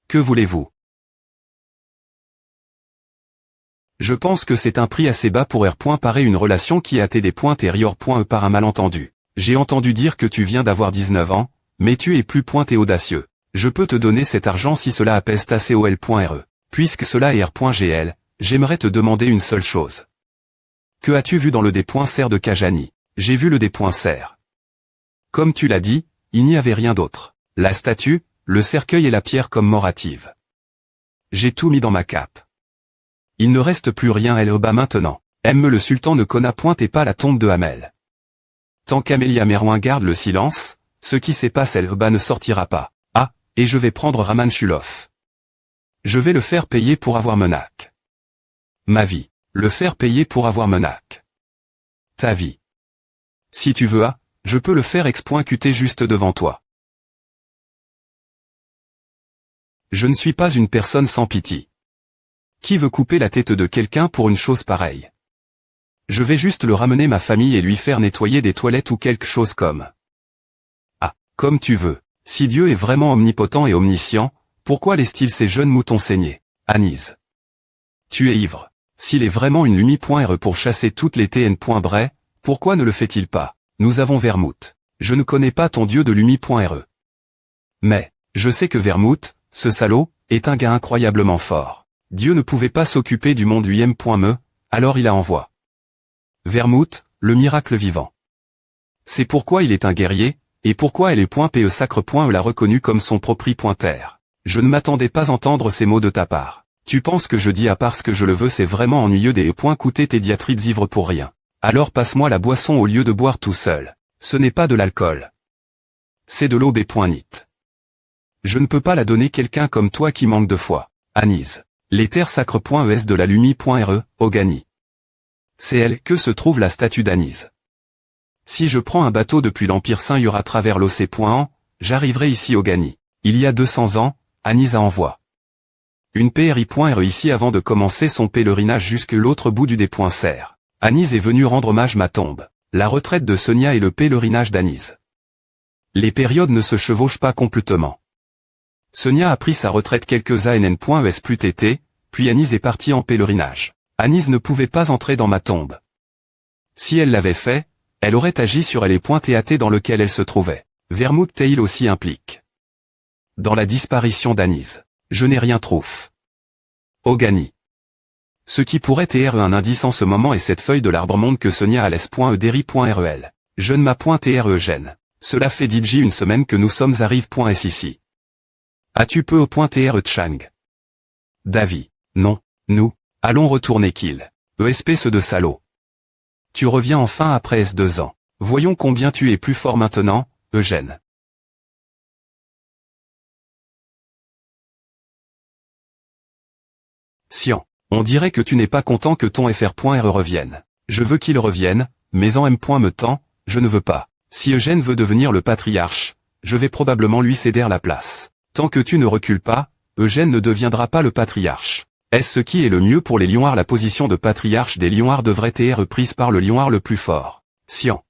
Que voulez-vous? Je pense que c'est un prix assez bas pour R. Une relation qui a TD.E par un malentendu. J'ai entendu dire que tu viens d'avoir 19 ans, mais tu es plus et audacieux. Je peux te donner cet argent si cela apaise ta COL.RE. Puisque cela est R.GL, j'aimerais te demander une seule chose. Que as-tu vu dans le D.Ser de Kajani? J'ai vu le D.Ser. Comme tu l'as dit, il n'y avait rien d'autre. La statue, le cercueil et la pierre comme morative. J'ai tout mis dans ma cape. Il ne reste plus rien El-Eba maintenant. Le sultan ne connaît point et pas la tombe de Hamel. Tant qu'Amélia Merouin garde le silence, ce qui s'est passé El-Eba ne sortira pas. Ah, et je vais prendre Raman Shulof. Je vais le faire payer pour avoir Menac. Ma vie. Le faire payer pour avoir Menac. Ta vie. Si tu veux, je peux le faire expoincuter juste devant toi. Je ne suis pas une personne sans pitié. Qui veut couper la tête de quelqu'un pour une chose pareille? Je vais juste le ramener ma famille et lui faire nettoyer des toilettes ou quelque chose comme. Ah, comme tu veux. Si Dieu est vraiment omnipotent et omniscient, pourquoi laisse-t-il ces jeunes moutons saigner? Anise. Tu es ivre. S'il est vraiment une Lumi.RE pour chasser toutes les TN.Bray, pourquoi ne le fait-il pas? Nous avons Vermouth. Je ne connais pas ton dieu de Lumi.RE. Mais, je sais que Vermouth, ce salaud, est un gars incroyablement fort. Dieu ne pouvait pas s'occuper du monde UM.me, alors il a envoie. Vermouth, le miracle vivant. C'est pourquoi il est un guerrier, et pourquoi LE.PE Sacre.E l'a reconnu comme son propriétaire. Je ne m'attendais pas à entendre ces mots de ta part. Tu penses que je dis à parce que je le veux, c'est vraiment ennuyeux des coûter tes diatribes ivres pour rien. Alors passe-moi la boisson au lieu de boire tout seul. Ce n'est pas de l'alcool. C'est de l'eau B.Nit. Je ne peux pas la donner quelqu'un comme toi qui manque de foi. Anise. Les terres sacres.es de la Lumi.RE, Ogani. C'est elle que se trouve la statue d'Anise. Si je prends un bateau depuis l'Empire Saint-Ur à travers l'Océan, j'arriverai ici Ogani. Il y a 200 ans, Anise a envoie. Une PRI.RE ici avant de commencer son pèlerinage jusque l'autre bout du D.Ser. Anise est venue rendre hommage ma tombe. La retraite de Sonia et le pèlerinage d'Anise. Les périodes ne se chevauchent pas complètement. Sonia a pris sa retraite quelques ANN.es plus tété, puis Anise est partie en pèlerinage. Anise ne pouvait pas entrer dans ma tombe. Si elle l'avait fait, elle aurait agi sur les.TAT dans lequel elle se trouvait. Vermouth Tail aussi implique. Dans la disparition d'Anise. Je n'ai rien trouvé. Ogani. Ce qui pourrait être un indice en ce moment est cette feuille de l'arbre monde que Sonia a laisse.ederi.rel. Je ne m'a.TR Eugène. Cela fait DJ une semaine que nous sommes arrive.s ici. As-tu peu au.TR Chang? Davi. Non. Nous. Allons retourner kill. Espèce de salaud. Tu reviens enfin après S2 ans. Voyons combien tu es plus fort maintenant, Eugène. Sian. On dirait que tu n'es pas content que ton FR.RE revienne. Je veux qu'il revienne, mais en M. temps, je ne veux pas. Si Eugène veut devenir le patriarche, je vais probablement lui céder la place. Tant que tu ne recules pas, Eugène ne deviendra pas le patriarche. Est-ce ce qui est le mieux pour les Lions-Noirs? La position de patriarche des Lions-Noirs devrait être prise par le Lion-Noir le plus fort. Sian.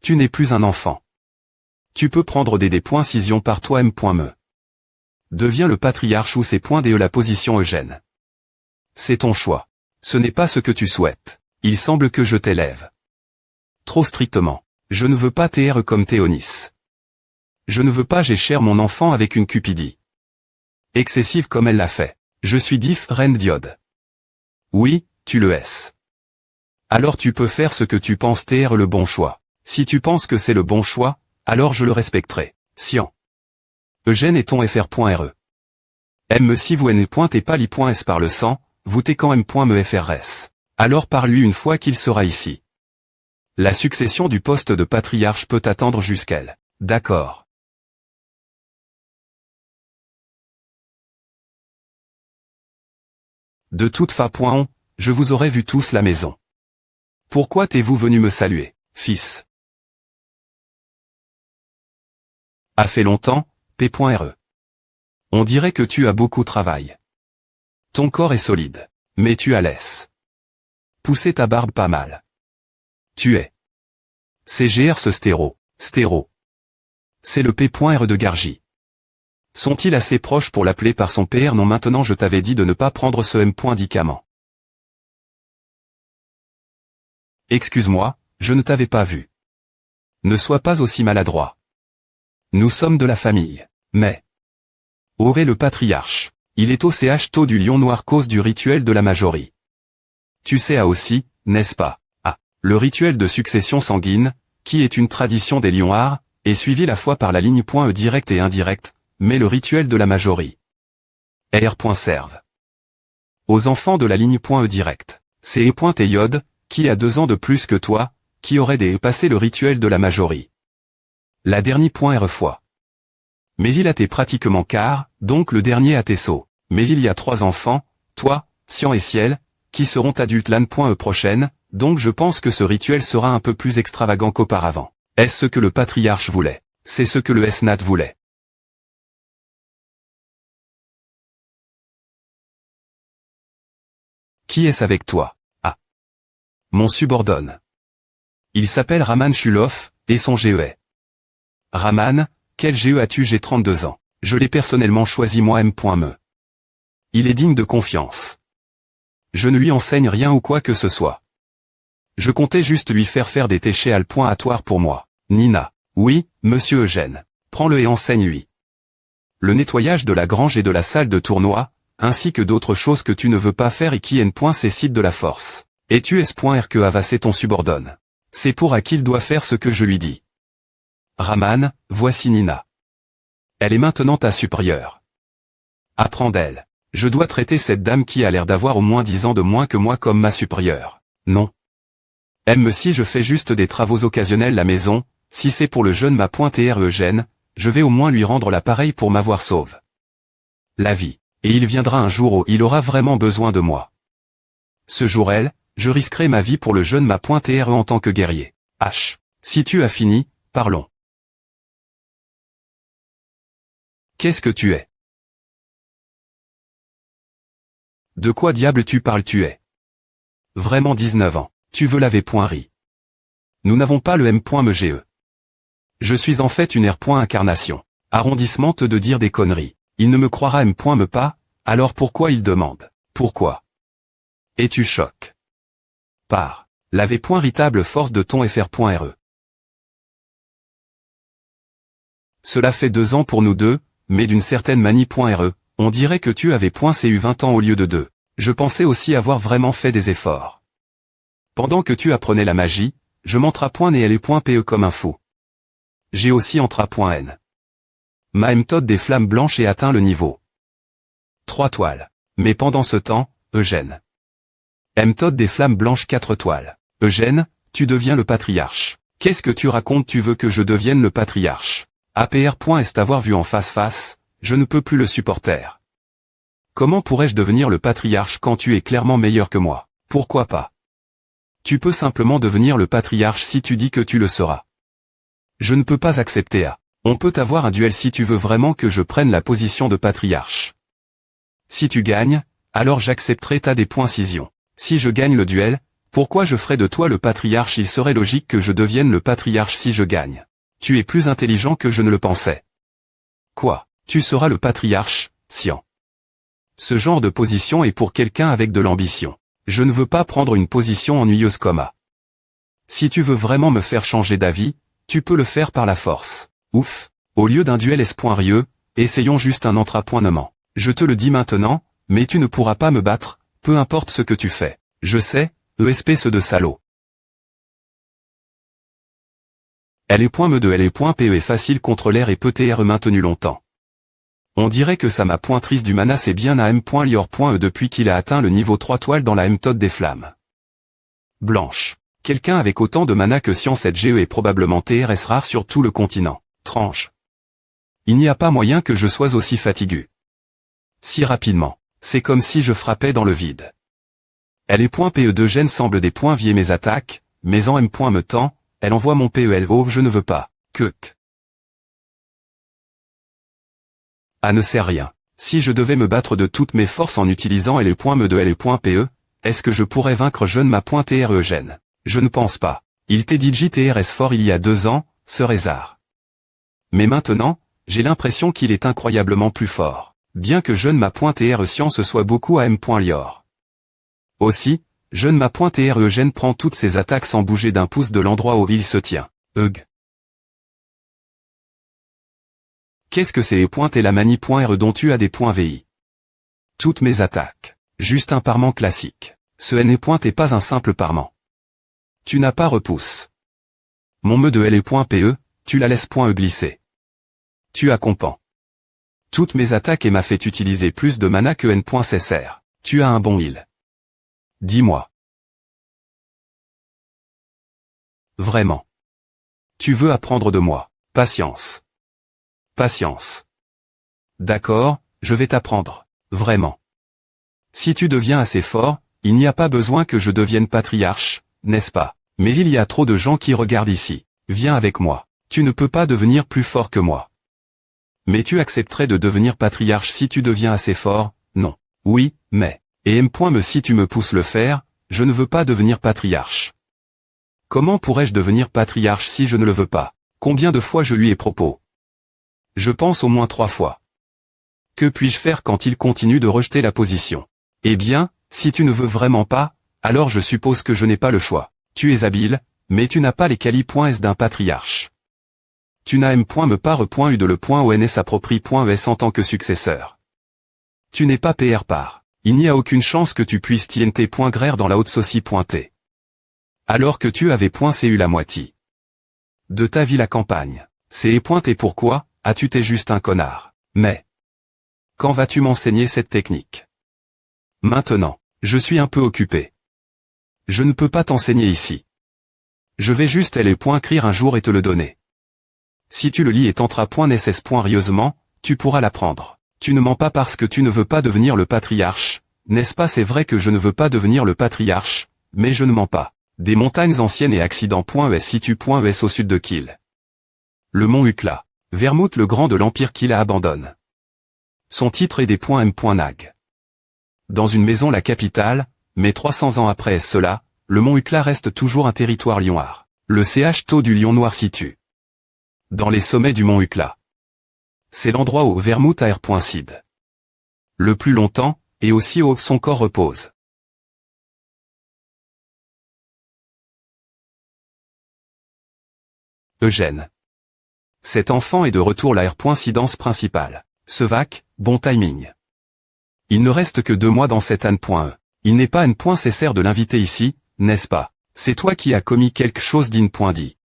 Tu n'es plus un enfant. Tu peux prendre des D.Cision par toi M.me. Deviens le patriarche ou c'est.DE la position Eugène. C'est ton choix. Ce n'est pas ce que tu souhaites. Il semble que je t'élève. Trop strictement. Je ne veux pas TR comme Théonis. Je ne veux pas j'ai cher mon enfant avec une cupidie. Excessive comme elle l'a fait. Je suis diff reine diode. Oui, tu le es. Alors tu peux faire ce que tu penses TR le bon choix. Si tu penses que c'est le bon choix, alors je le respecterai. Sian. Eugène est ton FR.RE. Si vous n'êtes pas li.s par le sang, vous t'es quand M.me FRS. Alors par-lui une fois qu'il sera ici. La succession du poste de patriarche peut attendre jusqu'elle. D'accord. De toute façon, je vous aurais vu tous la maison. Pourquoi êtes-vous venu me saluer, fils? A fait longtemps, P.RE. On dirait que tu as beaucoup de travail. Ton corps est solide, mais tu as laisse pousser ta barbe pas mal. Tu es. CGR ce stéro. C'est le P.RE de Gargi. Sont-ils assez proches pour l'appeler par son PR? Non, maintenant je t'avais dit de ne pas prendre ce médicament. Excuse-moi, je ne t'avais pas vu. Ne sois pas aussi maladroit. Nous sommes de la famille. Mais... Aurait le patriarche. Il est au CH tôt du lion noir cause du rituel de la majorie. Tu sais aussi, n'est-ce pas? Ah, le rituel de succession sanguine, qui est une tradition des Lions-Arts, est suivi à la fois par la ligne .e directe et indirecte, mais le rituel de la majorie. R.serve. Aux enfants de la ligne .e directe. C'est E.Yod, qui a 2 ans de plus que toi, qui aurait dépassé le rituel de la majorie. La dernière .r fois. Mais il a tes pratiquement quart, donc le dernier a tes sauts. Mais il y a 3 enfants, toi, Sian et Ciel, qui seront adultes l'année prochaine, donc je pense que ce rituel sera un peu plus extravagant qu'auparavant. Est-ce ce que le patriarche voulait? C'est ce que le SNAT voulait. Qui est-ce avec toi? Ah. Mon subordonne. Il s'appelle Raman Shulov, et son GE est. Raman, quel GE as-tu? J'ai 32 ans. Je l'ai personnellement choisi moi M.me. Il est digne de confiance. Je ne lui enseigne rien ou quoi que ce soit. Je comptais juste lui faire des téchés à le pour moi. Nina. Oui, monsieur Eugène. Prends-le et enseigne-lui. Le nettoyage de la grange et de la salle de tournoi, ainsi que d'autres choses que tu ne veux pas faire et qui N.C de la force. Et tu S.R que Avacé ton subordonne. C'est pour à qu'il doit faire ce que je lui dis. Raman, voici Nina. Elle est maintenant ta supérieure. Apprends d'elle. Je dois traiter cette dame qui a l'air d'avoir au moins 10 ans de moins que moi comme ma supérieure. Non. Aime si je fais juste des travaux occasionnels la maison, si c'est pour le jeune ma.r Eugène, je vais au moins lui rendre l'appareil pour m'avoir sauve. La vie. Et il viendra un jour où il aura vraiment besoin de moi. Ce jour je risquerai ma vie pour le jeune ma.r en tant que guerrier. H. Si tu as fini, parlons. Qu'est-ce que tu es? De quoi diable tu parles? Tu es vraiment 19 ans. Tu veux laver ri. Nous n'avons pas le M.MGE. Je suis en fait une R.incarnation. Arrondissement de dire des conneries. Il ne me croira M.me pas, alors pourquoi il demande? Pourquoi? Et tu choques. Par. Laver .ritable force de ton FR.re. Cela fait 2 ans pour nous deux, mais d'une certaine manie.re, on dirait que tu avais .cu 20 ans au lieu de 2. Je pensais aussi avoir vraiment fait des efforts. Pendant que tu apprenais la magie, je m'entra.né et .pe comme un fou. J'ai aussi entra.n. Ma méthode des flammes blanches et atteint le niveau 3 toiles. Mais pendant ce temps, Eugène. Méthode des flammes blanches 4 toiles. Eugène, tu deviens le patriarche. Qu'est-ce que tu racontes? Tu veux que je devienne le patriarche? APR.est avoir vu en face, je ne peux plus le supporter. Comment pourrais-je devenir le patriarche quand tu es clairement meilleur que moi? Pourquoi pas? Tu peux simplement devenir le patriarche si tu dis que tu le seras. Je ne peux pas accepter à. On peut avoir un duel si tu veux vraiment que je prenne la position de patriarche. Si tu gagnes, alors j'accepterai ta décision. Si je gagne le duel, pourquoi je ferais de toi le patriarche? Il serait logique que je devienne le patriarche si je gagne. Tu es plus intelligent que je ne le pensais. Quoi? Tu seras le patriarche, Sian. Ce genre de position est pour quelqu'un avec de l'ambition. Je ne veux pas prendre une position ennuyeuse comme à. Si tu veux vraiment me faire changer d'avis, tu peux le faire par la force. Ouf. Au lieu d'un duel S.rieux, essayons juste un entrapointement. Je te le dis maintenant, mais tu ne pourras pas me battre, peu importe ce que tu fais. Je sais, espèce de salaud. Elle est .me2 est facile contre l'air et peut être maintenu longtemps. On dirait que ça m'a triste du mana c'est bien à M.lior.e depuis qu'il a atteint le niveau 3 toiles dans la méthode des flammes. Blanche. Quelqu'un avec autant de mana que Sian cette GE est probablement TRS rare sur tout le continent. Tranche. Il n'y a pas moyen que je sois aussi fatigué. Si rapidement. C'est comme si je frappais dans le vide. Elle est .pe de gêne semble des points vier mes attaques, mais en M.me temps, elle envoie mon PEL. Oh je ne veux pas. Que. Ah ne sert rien. Si je devais me battre de toutes mes forces en utilisant L.me de L.pe, est-ce que je pourrais vaincre jeune ma.tr Eugène? Je ne pense pas. Il t'est dit TRS fort il y a 2 ans, ce Rézard. Mais maintenant, j'ai l'impression qu'il est incroyablement plus fort. Bien que jeune ma pointe et science soit beaucoup à M. Lior. Aussi, jeune ma pointe et Eugène prend toutes ses attaques sans bouger d'un pouce de l'endroit où il se tient. Qu'est-ce que c'est et la manie .R dont tu as des points VI? Toutes mes attaques. Juste un parement classique. Ce N est pas un simple parement. Tu n'as pas repousse. Mon me de L est .PE, tu la laisses .E glisser. Tu as compens. Toutes mes attaques et m'a fait utiliser plus de mana que N.CSR. Tu as un bon heal. Dis-moi. Vraiment. Tu veux apprendre de moi. Patience. Patience. D'accord, je vais t'apprendre. Vraiment. Si tu deviens assez fort, il n'y a pas besoin que je devienne patriarche, n'est-ce pas? Mais il y a trop de gens qui regardent ici. Viens avec moi. Tu ne peux pas devenir plus fort que moi. Mais tu accepterais de devenir patriarche si tu deviens assez fort? Non. Oui, mais. Et M. me si tu me pousses le faire, je ne veux pas devenir patriarche. Comment pourrais-je devenir patriarche si je ne le veux pas? Combien de fois je lui ai proposé? Je pense au moins 3 fois. Que puis-je faire quand il continue de rejeter la position? Eh bien, si tu ne veux vraiment pas, alors je suppose que je n'ai pas le choix. Tu es habile, mais tu n'as pas les quali.s d'un patriarche. Tu n'as M. me par .u de le .ons s'approprie .es en tant que successeur. Tu n'es pas PR par. Il n'y a aucune chance que tu puisses TNT.grer dans la haute saucie.t. Alors que tu avais .cu la moitié de ta vie la campagne. C'est et pourquoi, as-tu t'es juste un connard. Mais. Quand vas-tu m'enseigner cette technique? Maintenant, je suis un peu occupé. Je ne peux pas t'enseigner ici. Je vais juste écrire un jour et te le donner. Si tu le lis et tenteras .ss.rieusement, tu pourras l'apprendre. Tu ne mens pas parce que tu ne veux pas devenir le patriarche, n'est-ce pas? C'est vrai que je ne veux pas devenir le patriarche, mais je ne mens pas. Des montagnes anciennes et accident.es situe.es au sud de Kiel. Le mont Ukla. Vermouth le grand de l'empire qui la abandonne. Son titre est des .m.nag. Dans une maison la capitale, mais 300 ans après cela, le mont Ukla reste toujours un territoire lionois. Le taux du lion noir situe dans les sommets du mont Ukla. C'est l'endroit où Vermouth a R.Cid. Le plus longtemps, et aussi où son corps repose. Eugène. Cet enfant est de retour la R.Cidence principale. Sevac, bon timing. Il ne reste que 2 mois dans cet âne.e. Il n'est pas N.CSR de l'inviter ici, n'est-ce pas? C'est toi qui as commis quelque chose d'in.dit.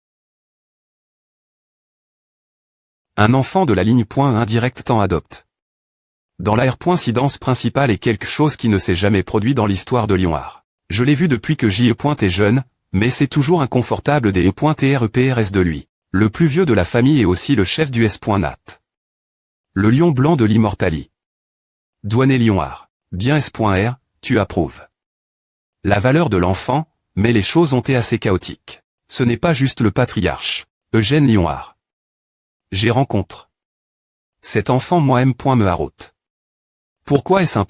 Un enfant de la ligne .1 indirect t'en adopte. Dans la R.Cidence principale est quelque chose qui ne s'est jamais produit dans l'histoire de Lionoir. Je l'ai vu depuis que J.E. est jeune, mais c'est toujours inconfortable des E.REPRS de lui. Le plus vieux de la famille est aussi le chef du S.Nat. Le lion blanc de l'Immortali. Douanet Lionoir. Bien S.R, tu approuves. La valeur de l'enfant, mais les choses ont été assez chaotiques. Ce n'est pas juste le patriarche. Eugène Lionoir. J'ai rencontre. Cet enfant moi me harote. Pourquoi est-ce un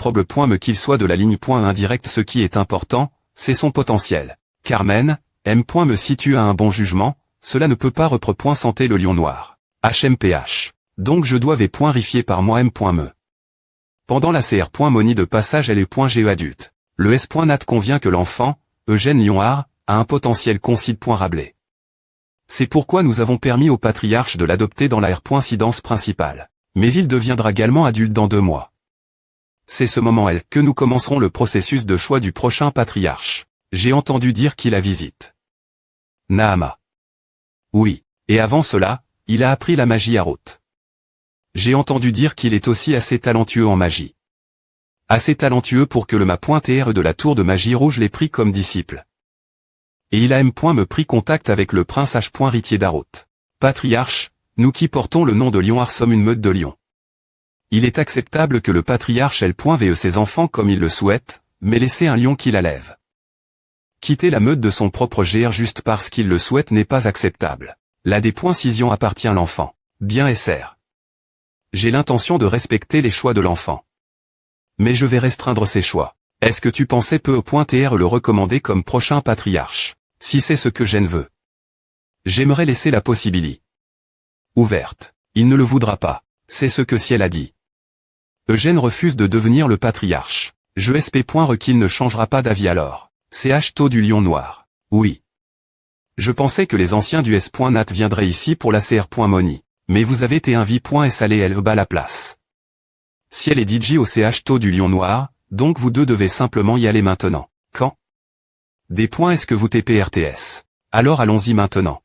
me qu'il soit de la ligne .indirect? Ce qui est important, c'est son potentiel. Carmen, me situe à un bon jugement, cela ne peut pas santé le lion noir. HMPH. Donc je dois rifier par moi me. Pendant la CR.moni de passage elle est .ge adulte. Le S.nat convient que l'enfant, Eugène Lionoir, a un potentiel concide .Rabelais. C'est pourquoi nous avons permis au patriarche de l'adopter dans la R.Cidence principale. Mais il deviendra également adulte dans 2 mois. C'est ce moment que nous commencerons le processus de choix du prochain patriarche. J'ai entendu dire qu'il a visite. Nahama. Oui, et avant cela, il a appris la magie à Roth. J'ai entendu dire qu'il est aussi assez talentueux en magie. Assez talentueux pour que le ma.r de la tour de magie rouge l'ait pris comme disciple. Et il a me pris contact avec le prince H. Ritier d'Aroth. Patriarche, nous qui portons le nom de Lionoir sommes une meute de lions. Il est acceptable que le patriarche L.ve ses enfants comme il le souhaite, mais laisser un lion qui la lève. Quitter la meute de son propre GR juste parce qu'il le souhaite n'est pas acceptable. La décision appartient à l'enfant. Bien SR. J'ai l'intention de respecter les choix de l'enfant. Mais je vais restreindre ses choix. Est-ce que tu pensais peut le recommander comme prochain patriarche? Si c'est ce que Jeanne veut. J'aimerais laisser la possibilité ouverte. Il ne le voudra pas. C'est ce que Ciel a dit. Eugène refuse de devenir le patriarche. Je SP. Qu'il ne changera pas d'avis alors. CH taux du lion noir. Oui. Je pensais que les anciens du S.Nat viendraient ici pour la CR.Moni. Mais vous avez T1V.S allez elle bat la place. Ciel et DJ au CH taux du lion noir, donc vous deux devez simplement y aller maintenant. Quand? Des points est-ce que vous TPRTS? Alors allons-y maintenant.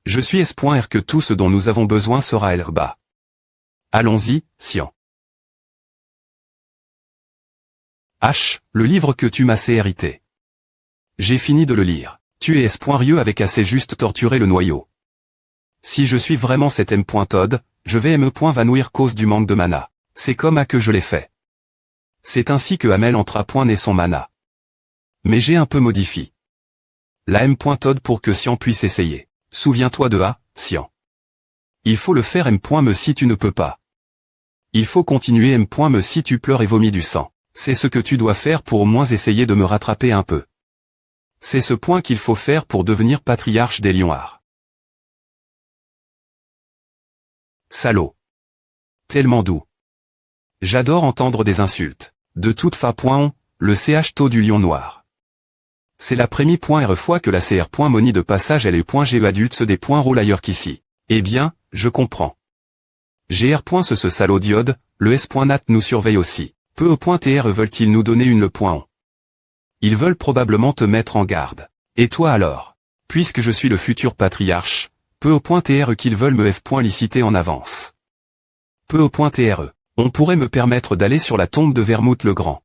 Je suis S.R que tout ce dont nous avons besoin sera L bas. Allons-y, Sian. H, le livre que tu m'as CRité. J'ai fini de le lire. Tu es S.Rieux avec assez juste torturer le noyau. Si je suis vraiment cet M. Todd, je vais vanouir cause du manque de mana. C'est comme à que je l'ai fait. C'est ainsi que Hamel entra né son mana. Mais j'ai un peu modifié. La M. Todd pour que Sian puisse essayer. Souviens-toi de A, Sian. Il faut le faire M. Me si tu ne peux pas. Il faut continuer M. Me si tu pleures et vomis du sang. C'est ce que tu dois faire pour au moins essayer de me rattraper un peu. C'est ce point qu'il faut faire pour devenir patriarche des Lions-Arts. Salaud. Tellement doux. J'adore entendre des insultes. De toute façon, le CH taux du lion noir. C'est la première fois que la CR.Moni de passage et les .GE adultes se des points rôle ailleurs qu'ici. Eh bien, je comprends. GR. Ce salaud diode, le S.Nat nous surveille aussi. Peu au .TR veulent-ils nous donner une le .on. Ils veulent probablement te mettre en garde. Et toi alors? Puisque je suis le futur patriarche, peu au .TR qu'ils veulent me liciter en avance. Peu au .TR. On pourrait me permettre d'aller sur la tombe de Vermouth le Grand.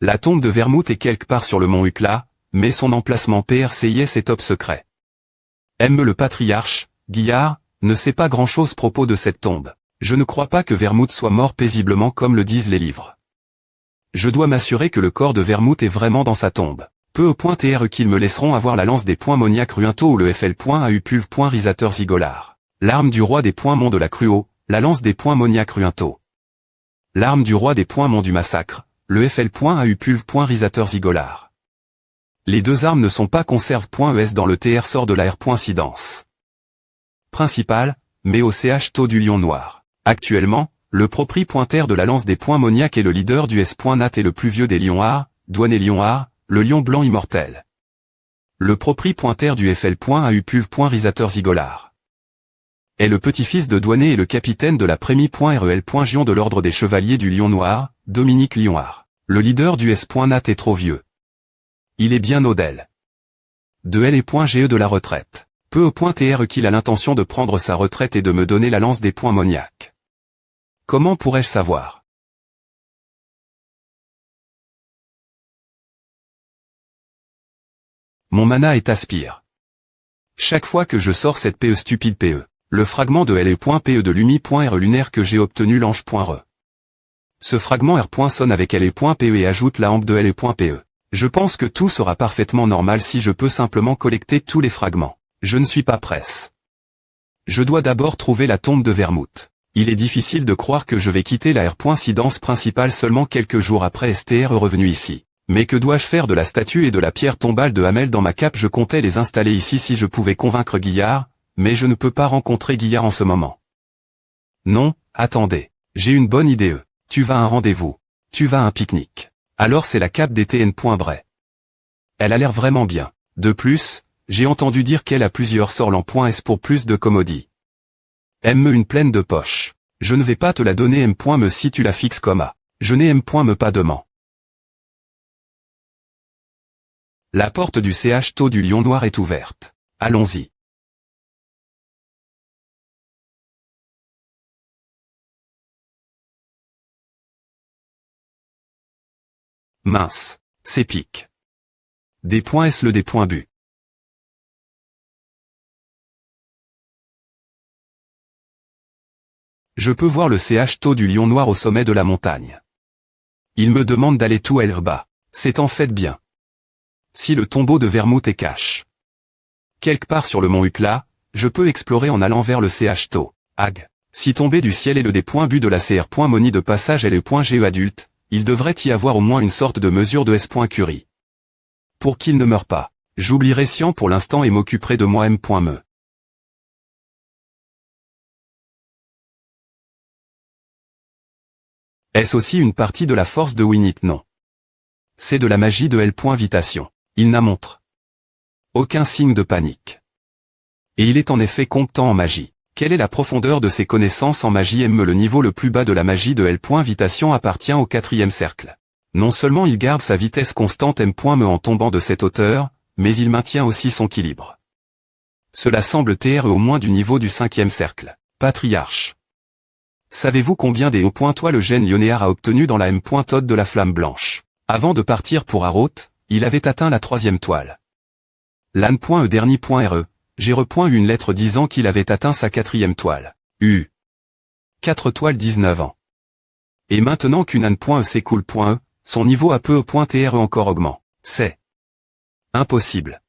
La tombe de Vermouth est quelque part sur le mont Ucla, mais son emplacement PRCIS est top secret. M. le patriarche, Guillard, ne sait pas grand-chose propos de cette tombe. Je ne crois pas que Vermouth soit mort paisiblement comme le disent les livres. Je dois m'assurer que le corps de Vermouth est vraiment dans sa tombe. Peu au .TR qu'ils me laisseront avoir la lance des Moniac Ruinto ou le FL.AU Pulve. Risateur Zigolard. L'arme du roi des Mont de la Cruau, la lance des Moniac Ruinto. L'arme du roi des Mont du Massacre, le FL.AU Pulve. Risateur Zigolard. Les deux armes ne sont pas conserve.ES dans le TR sort de la R.Incidence. Principal, mais au CH taux du lion noir. Actuellement, le propriétaire de la lance des Moniac est le leader du S.Nat et le plus vieux des Lions-Arts, Douanet Lion-Art, le lion blanc immortel. Le propriétaire du FL.AU Pulve. Risateur Zigolard. Est le petit-fils de Douanet et le capitaine de la Prémie.REL. Gion de l'ordre des chevaliers du lion noir, Dominique Lion-Art. Le leader du S.Nat est trop vieux. Il est bien Odel. De L et .GE de la retraite. Peu au .TR qu'il a l'intention de prendre sa retraite et de me donner la lance des Moniac. Comment pourrais-je savoir? Mon mana est aspire. Chaque fois que je sors cette PE stupide PE, le fragment de LE.PE de Lumi.R lunaire que j'ai obtenu l'ange.re. Ce fragment R. Sonne avec LE.PE et ajoute la hampe de LE.PE. Je pense que tout sera parfaitement normal si je peux simplement collecter tous les fragments. Je ne suis pas presse. Je dois d'abord trouver la tombe de Vermouth. Il est difficile de croire que je vais quitter la R.Incidence principale seulement quelques jours après STR revenu ici. Mais que dois-je faire de la statue et de la pierre tombale de Hamel dans ma cape? Je comptais les installer ici si je pouvais convaincre Guillard, mais je ne peux pas rencontrer Guillard en ce moment. Non, attendez. J'ai une bonne idée. Tu vas à un rendez-vous. Tu vas à un pique-nique. Alors c'est la cape des TN.Bray. Elle a l'air vraiment bien. De plus, j'ai entendu dire qu'elle a plusieurs sorts en.S pour plus de commodie. M une pleine de poche. Je ne vais pas te la donner M. si tu la fixes comme A. Je n'ai M. pas demain. La porte du CH taux du lion noir est ouverte. Allons-y. Mince. C'est pique. Des points S le des points bu. Je peux voir le CH taux du lion noir au sommet de la montagne. Il me demande d'aller tout bas. C'est en fait bien. Si le tombeau de Vermouth est cache. Quelque part sur le mont Ucla, je peux explorer en allant vers le CH taux. Ag. Si tomber du ciel est le des points bu de la CR.Moni de passage et le .GE adulte, il devrait y avoir au moins une sorte de mesure de S.Curie. Pour qu'il ne meure pas, j'oublierai Sian pour l'instant et m'occuperai de moi M.Me. Est-ce aussi une partie de la force de Winit? Non. C'est de la magie de L.Vitation. Il n'a montre aucun signe de panique. Et il est en effet compétent en magie. Quelle est la profondeur de ses connaissances en magie? Le niveau le plus bas de la magie de L.Vitation appartient au 4e cercle. Non seulement il garde sa vitesse constante en tombant de cette hauteur, mais il maintient aussi son équilibre. Cela semble au moins du niveau du 5e cercle. Patriarche. Savez-vous combien des hauts le gène Lionéar a obtenu dans la Ode de la flamme blanche? Avant de partir pour Aroth, il avait atteint la 3e toile. L'An.E dernier.re, j'ai eu une lettre disant qu'il avait atteint sa 4e toile. 4 toiles 19 ans. Et maintenant qu'une An.E s'écoule.E, son niveau a peu .re encore augmente. C'est impossible.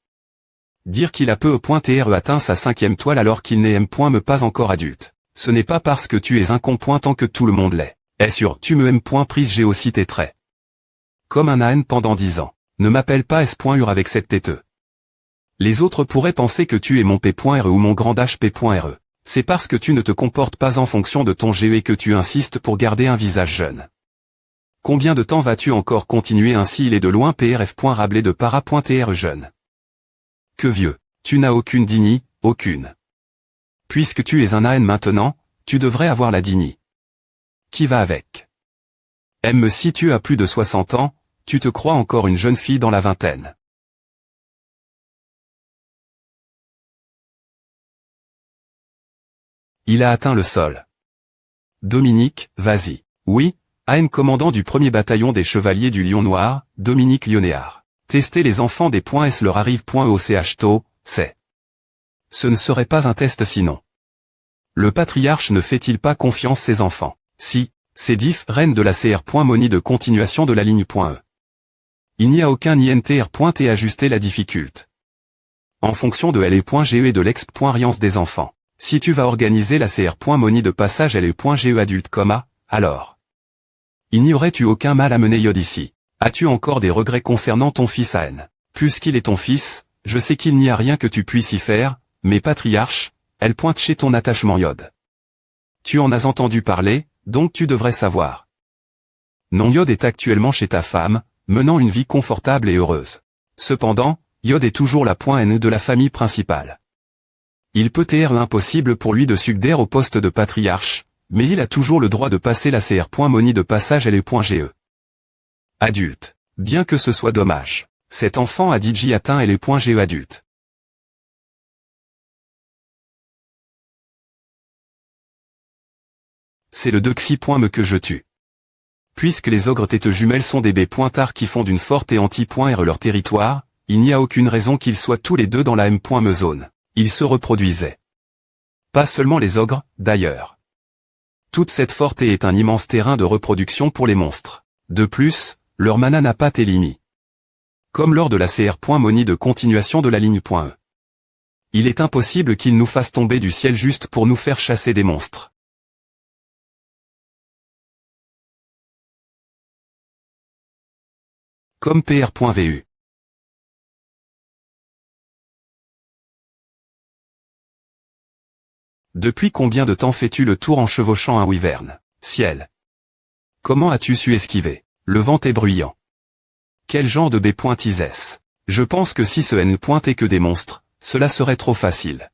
Dire qu'il a peu .re atteint sa 5e toile alors qu'il n'est pas encore adulte. Ce n'est pas parce que tu es un con tant que tout le monde l'est. Est sûr, tu me prise j'ai aussi tes traits. Comme un âne pendant 10 ans. Ne m'appelle pas S.ur avec cette têteux. Les autres pourraient penser que tu es mon P.re ou mon grand HP.re. C'est parce que tu ne te comportes pas en fonction de ton GE et que tu insistes pour garder un visage jeune. Combien de temps vas-tu encore continuer ainsi? Il est de loin PRF. Rabelais de para.tr jeune. Que vieux. Tu n'as aucune dignité, aucune. Puisque tu es un âne maintenant, tu devrais avoir la dignité qui va avec. Si tu as plus de 60 ans, tu te crois encore une jeune fille dans la vingtaine. Il a atteint le sol. Dominique, vas-y. Oui, commandant du 1er bataillon des Chevaliers du Lion Noir, Dominique Lionéar. Tester les enfants des S leur arrive.EOCH c'est. Ce ne serait pas un test sinon. Le patriarche ne fait-il pas confiance ses enfants? Si, c'est diff reine de la CR.moni de continuation de la ligne.E. Il n'y a aucun INTR.T ajuster la difficulté. En fonction de LE.GE et de l'exp.riance des enfants. Si tu vas organiser la CR.moni de passage LE.GE adulte, alors. Il n'y aurait-tu aucun mal à mener Yod ici? As-tu encore des regrets concernant ton fils Aen? Puisqu'il est ton fils, je sais qu'il n'y a rien que tu puisses y faire, mais patriarche, elle pointe chez ton attachement Yod. Tu en as entendu parler, donc tu devrais savoir. Non, Yod est actuellement chez ta femme, menant une vie confortable et heureuse. Cependant, Yod est toujours la .ne de la famille principale. Il peut être impossible pour lui de succéder au poste de patriarche, mais il a toujours le droit de passer la CR.moni de passage LE.GE. Adulte. Bien que ce soit dommage. Cet enfant a DJ atteint LE.GE adulte. C'est le Dexy.me que je tue. Puisque les ogres têtes jumelles sont des B.tard qui font d'une forte et anti.re leur territoire, il n'y a aucune raison qu'ils soient tous les deux dans la M.me zone. Ils se reproduisaient. Pas seulement les ogres, d'ailleurs. Toute cette forte est un immense terrain de reproduction pour les monstres. De plus, leur mana n'a pas été limité. Comme lors de la CR.moni de continuation de la ligne.E. Il est impossible qu'ils nous fassent tomber du ciel juste pour nous faire chasser des monstres. Comme PR.vu. Depuis combien de temps fais-tu le tour en chevauchant un wyvern? Ciel. Comment as-tu su esquiver? Le vent est bruyant. Quel genre de B.is? Je pense que si ce N. est que des monstres, cela serait trop facile.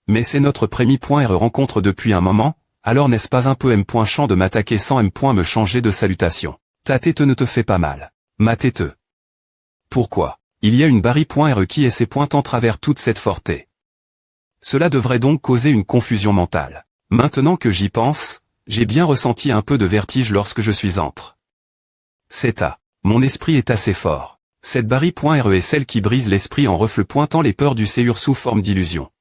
Mais c'est notre premier.R rencontre depuis un moment, alors n'est-ce pas un peu M. champ de m'attaquer sans M. me changer de salutation? Ta tête ne te fait pas mal. Ma tête. Pourquoi? Il y a une barre.R qui est ses points en travers toute cette forté. Cela devrait donc causer une confusion mentale. Maintenant que j'y pense, j'ai bien ressenti un peu de vertige lorsque je suis entre. C'est à. Mon esprit est assez fort. Cette barre.re est celle qui brise l'esprit en refle pointant les peurs du séur sous forme d'illusion.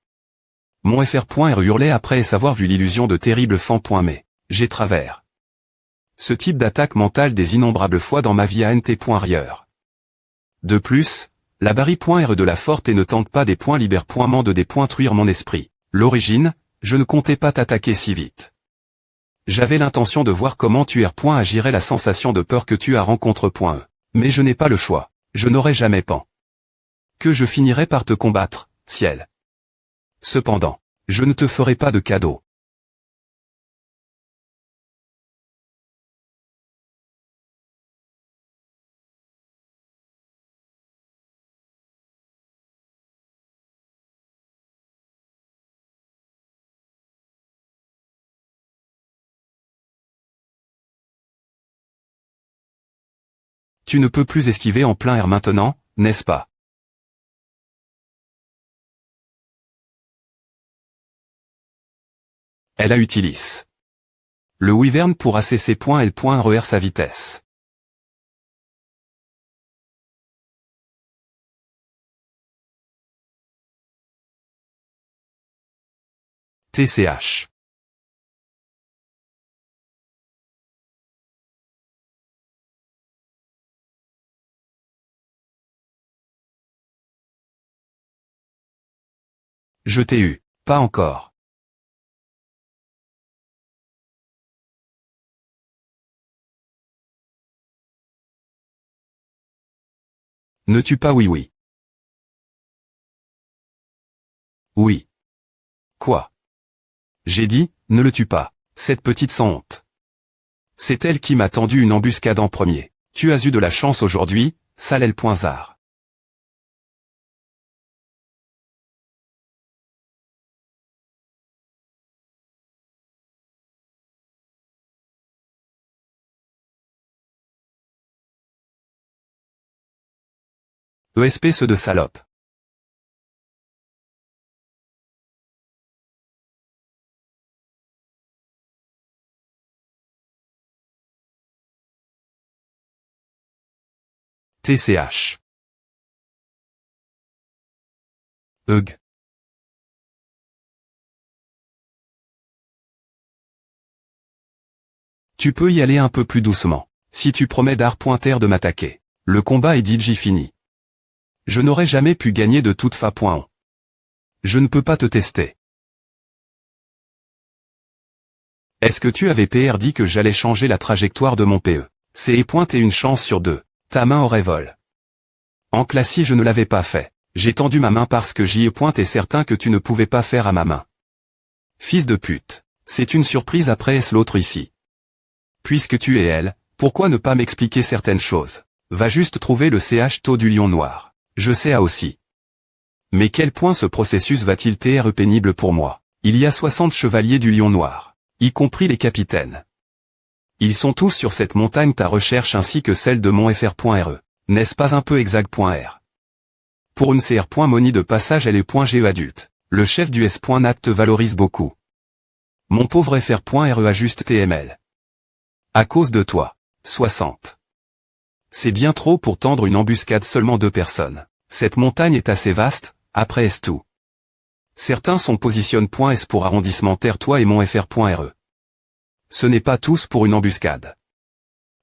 Mon fr.re hurlait après avoir vu l'illusion de terribles fan. Mais j'ai travers. Ce type d'attaque mentale des innombrables fois dans ma vie à nt.rieur. De plus, la barre.re de la forte et ne tente pas des points libère.ment de des points truire mon esprit. L'origine, je ne comptais pas t'attaquer si vite. J'avais l'intention de voir comment tu agirait la sensation de peur que tu as rencontre.e. Mais je n'ai pas le choix. Je n'aurais jamais pen. Que je finirais par te combattre, ciel. Cependant, je ne te ferai pas de cadeau. Tu ne peux plus esquiver en plein air maintenant, n'est-ce pas? Elle a utilise. Le Wyvern pourra cesser .L.RER sa vitesse. TCH. Je t'ai eu. Pas encore. Ne tue pas oui. Oui. Quoi? J'ai dit, ne le tue pas. Cette petite sans honte. C'est elle qui m'a tendu une embuscade en premier. Tu as eu de la chance aujourd'hui, sale L.Zar. ESP ceux de salope. TCH. EUG. Tu peux y aller un peu plus doucement. Si tu promets d'R.R de m'attaquer. Le combat est DJ fini. Je n'aurais jamais pu gagner de toute façon. Je ne peux pas te tester. Est-ce que tu avais PR dit que j'allais changer la trajectoire de mon PE? C'est et une chance sur deux. Ta main aurait vol. En classie je ne l'avais pas fait. J'ai tendu ma main parce que j'y est certain que tu ne pouvais pas faire à ma main. Fils de pute. C'est une surprise après est-ce l'autre ici? Puisque tu es elle, pourquoi ne pas m'expliquer certaines choses? Va juste trouver le CH taux du lion noir. Je sais à aussi. Mais quel point ce processus va-t-il être pénible pour moi? Il y a 60 chevaliers du lion noir, y compris les capitaines. Ils sont tous sur cette montagne ta recherche ainsi que celle de mon FR.RE. N'est-ce pas un peu exact.R? Pour une CR.Moni de passage elle est .GE adulte. Le chef du S.Nat te valorise beaucoup. Mon pauvre FR.RE a juste TML. À cause de toi. 60. C'est bien trop pour tendre une embuscade seulement 2 personnes. Cette montagne est assez vaste, après est tout. Certains sont positionne.S pour arrondissement terre toi et mon FR.RE. Ce n'est pas tous pour une embuscade.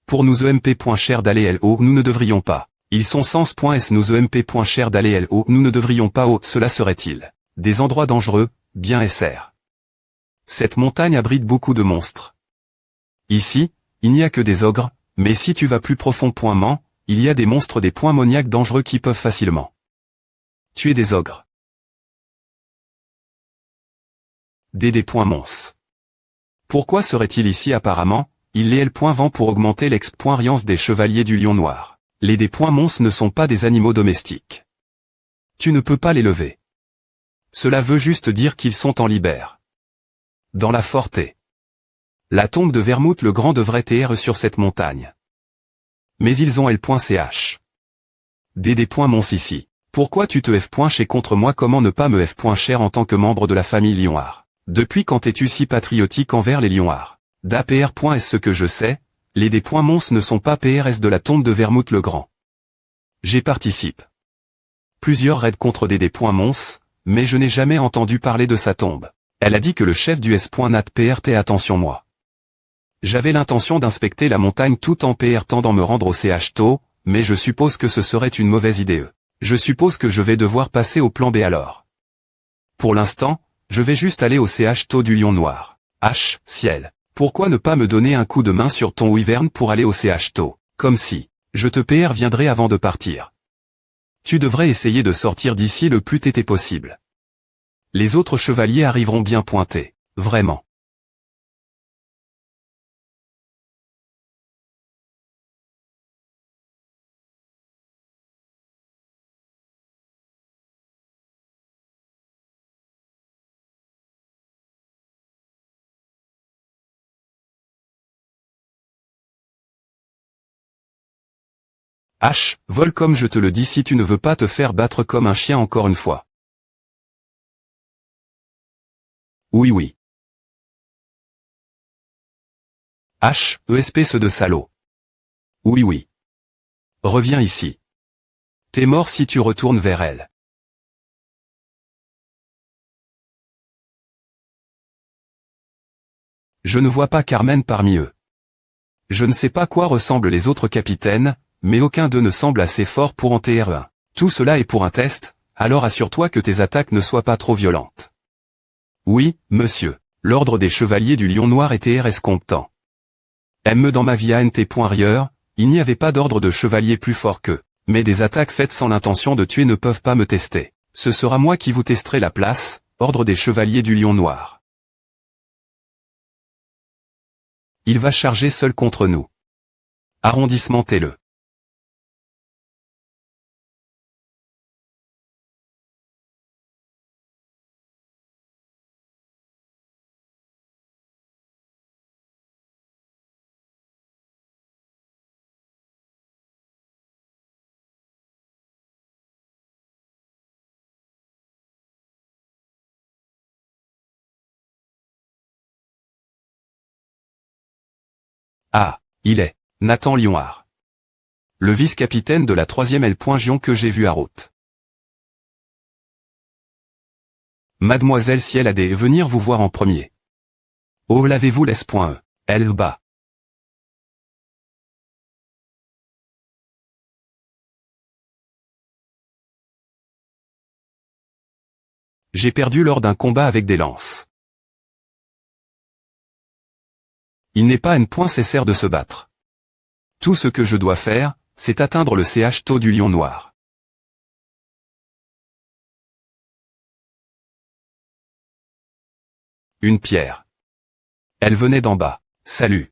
Pour nous EMP.cher d'aller LO nous ne devrions pas. Ils sont sens.S nous EMP.cher d'aller LO nous ne devrions pas cela serait-il. Des endroits dangereux, bien SR. Cette montagne abrite beaucoup de monstres. Ici, il n'y a que des ogres, mais si tu vas plus profond.ment, il y a des monstres des points moniaques dangereux qui peuvent facilement tuer des ogres. Des points mons. Pourquoi serait-il ici apparemment? Il est L.Vent pour augmenter l'ex.Riance des chevaliers du lion noir. Les points mons ne sont pas des animaux domestiques. Tu ne peux pas les lever. Cela veut juste dire qu'ils sont en libère. Dans la forté. La tombe de Vermouth le Grand devrait être sur cette montagne. Mais ils ont L.Ch. Des points mons ici. Pourquoi tu te F.cher contre moi? Comment ne pas me F.cher en tant que membre de la famille Lionard? Depuis quand es-tu si patriotique envers les Lionards? D'APR. Est-ce que je sais? Les points mons ne sont pas PRS de la tombe de Vermouth le Grand. J'y participe. Plusieurs raids contre des points mons, mais je n'ai jamais entendu parler de sa tombe. Elle a dit que le chef du S.Nat PRT attention moi. J'avais l'intention d'inspecter la montagne tout en PR tendant me rendre au CH tôt, mais je suppose que ce serait une mauvaise idée. Je suppose que je vais devoir passer au plan B alors. Pour l'instant, je vais juste aller au CH taux du lion noir. H, ciel. Pourquoi ne pas me donner un coup de main sur ton Wyvern pour aller au CH taux? Comme si, je te PR viendrai avant de partir. Tu devrais essayer de sortir d'ici le plus tôt possible. Les autres chevaliers arriveront bien pointés. Vraiment. H, vole comme je te le dis si tu ne veux pas te faire battre comme un chien encore une fois. Oui oui. H, espèce de salaud. Oui oui. Reviens ici. T'es mort si tu retournes vers elle. Je ne vois pas Carmen parmi eux. Je ne sais pas quoi ressemblent les autres capitaines, mais aucun d'eux ne semble assez fort pour en TR1. Tout cela est pour un test, alors assure-toi que tes attaques ne soient pas trop violentes. Oui, monsieur. L'ordre des chevaliers du Lion Noir était RS comptant. M dans ma vie ANT.rieur, il n'y avait pas d'ordre de chevalier plus fort qu'eux. Mais des attaques faites sans l'intention de tuer ne peuvent pas me tester. Ce sera moi qui vous testerai la place, ordre des chevaliers du Lion Noir. Il va charger seul contre nous. Arrondissementez-le. Ah, il est Nathan Lionard. Le vice-capitaine de la 3e L.Gion que j'ai vu à route. Mademoiselle Ciel a des venir vous voir en premier. Oh lavez-vous laisse.e. Elle bat. J'ai perdu lors d'un combat avec des lances. Il n'est pas N.Cessaire de se battre. Tout ce que je dois faire, c'est atteindre le CH taux du Lion Noir. Une pierre. Elle venait d'en bas. Salut.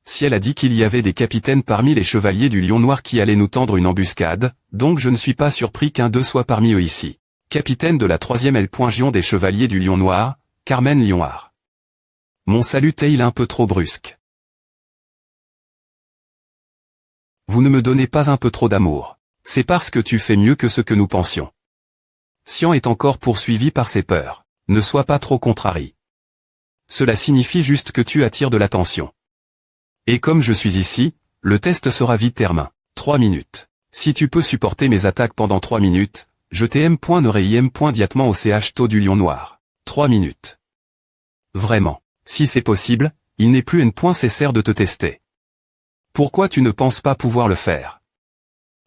Ciel a dit qu'il y avait des capitaines parmi les chevaliers du Lion Noir qui allaient nous tendre une embuscade, donc je ne suis pas surpris qu'un d'eux soit parmi eux ici. Capitaine de la 3e L.Gion des chevaliers du Lion Noir, Carmen Lionard. Mon salut est-il un peu trop brusque? Vous ne me donnez pas un peu trop d'amour. C'est parce que tu fais mieux que ce que nous pensions. Sian est encore poursuivi par ses peurs. Ne sois pas trop contrarié. Cela signifie juste que tu attires de l'attention. Et comme je suis ici, le test sera vite terminé. 3 minutes. Si tu peux supporter mes attaques pendant 3 minutes, je t'aime. Diatement au CH taux du Lion Noir. 3 minutes. Vraiment. Si c'est possible, il n'est plus N.Cessaire de te tester. Pourquoi tu ne penses pas pouvoir le faire?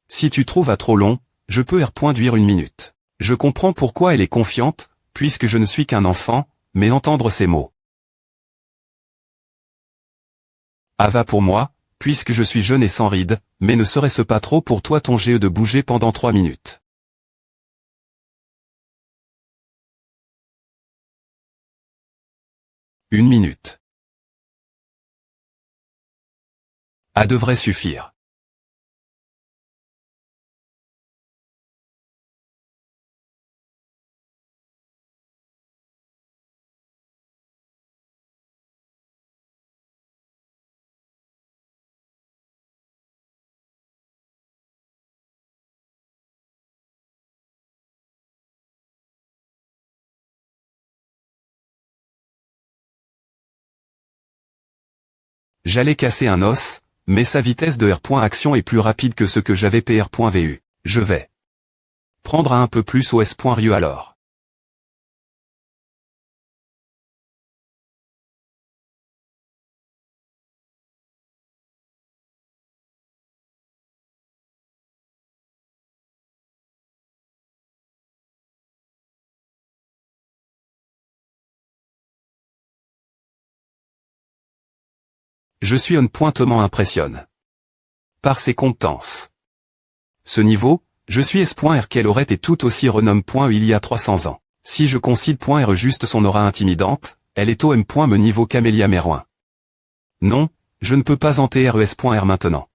Si tu trouves à trop long, je peux R.duire 1 minute. Je comprends pourquoi elle est confiante, puisque je ne suis qu'un enfant, mais entendre ces mots. Va pour moi, puisque je suis jeune et sans rides, mais ne serait-ce pas trop pour toi ton GE de bouger pendant 3 minutes? Une minute. Devrait suffire. J'allais casser un os, mais sa vitesse de R.action est plus rapide que ce que j'avais PR.vu. Je vais prendre un peu plus au S.rieu alors. Je suis pointement impressionne. Par ses compétences. Ce niveau, je suis S.R qu'elle aurait été tout aussi renomme. Il y a 300 ans. Si je concide .R juste son aura intimidante, elle est au M. Me niveau Camélia Merouin. Non, je ne peux pas en TRES.R maintenant.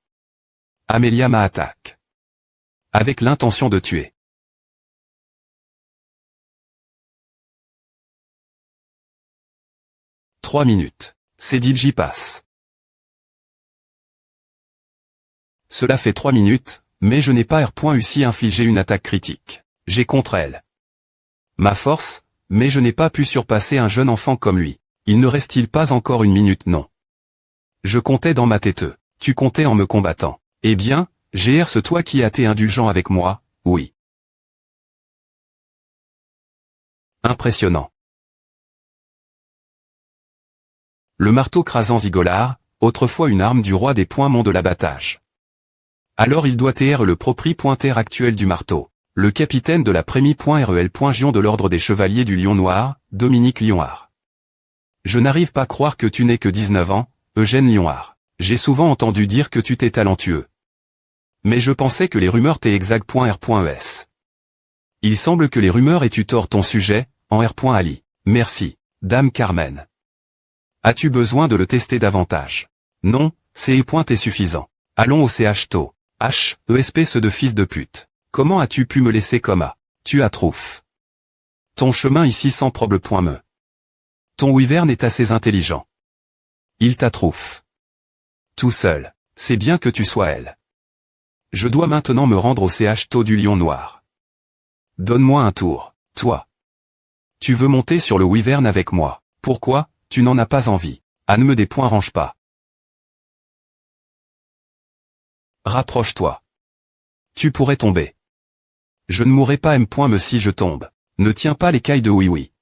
Amélia m'attaque. Avec l'intention de tuer. 3 minutes. C'est dit j'y passe. Cela fait 3 minutes, mais je n'ai pas réussi à infliger une attaque critique. J'ai contre elle ma force, mais je n'ai pas pu surpasser un jeune enfant comme lui. Il ne reste-t-il pas encore 1 minute? Non. Je comptais dans ma tête. Tu comptais en me combattant. Eh bien, GR, toi qui as été indulgent avec moi, oui. Impressionnant. Le marteau crasant Zigolard, autrefois une arme du roi des points mont de l'abattage. Alors il doit être le propriétaire actuel du marteau, le capitaine de la Prémie.REL. Gion de l'ordre des chevaliers du Lion Noir, Dominique Lionard. Je n'arrive pas à croire que tu n'aies que 19 ans, Eugène Lionard. J'ai souvent entendu dire que tu t'es talentueux. Mais je pensais que les rumeurs t'aient exact.R.es. Il semble que les rumeurs aient eu tort ton sujet, en R.Ali. Merci, Dame Carmen. As-tu besoin de le tester davantage? Non, c'est est suffisant. Allons au CH-TO. H, espèce de fils de pute. Comment as-tu pu me laisser comme à? Tu as trouf. Ton chemin ici sans problème. Ton wyvern est assez intelligent. Il t'a trouf. Tout seul. C'est bien que tu sois elle. Je dois maintenant me rendre au CH-TO du Lion Noir. Donne-moi un tour, toi. Tu veux monter sur le wyvern avec moi. Pourquoi? Tu n'en as pas envie. À ne me des points range pas. Rapproche-toi. Tu pourrais tomber. Je ne mourrai pas me si je tombe. Ne tiens pas l'écaille de oui.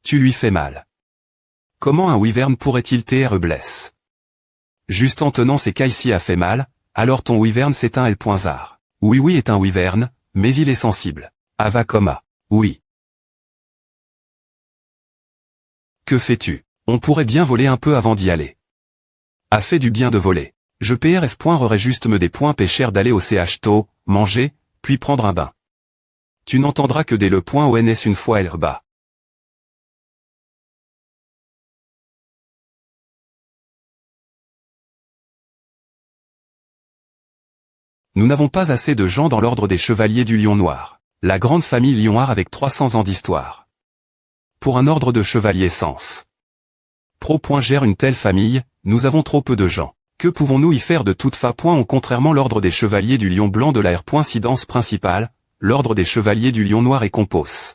Tu lui fais mal. Comment un wyvern pourrait-il te blesse? Juste en tenant ses cailles si a fait mal, alors ton wyvern c'est un L.zar. Oui est un wyvern, mais il est sensible. Ava coma. Oui. Que fais-tu? On pourrait bien voler un peu avant d'y aller. A fait du bien de voler. Je PRF. Aurais juste me des points péchères d'aller au CH-TO, manger, puis prendre un bain. Tu n'entendras que dès le point ONS une fois elle rebat. Nous n'avons pas assez de gens dans l'ordre des chevaliers du Lion Noir. La grande famille Lionard avec 300 ans d'histoire. Pour un ordre de chevaliers sens. Gère une telle famille, nous avons trop peu de gens. Que pouvons-nous y faire de toute façon? Contrairement l'ordre des chevaliers du Lion Blanc de la R.Incidence principale, l'ordre des chevaliers du Lion Noir est composé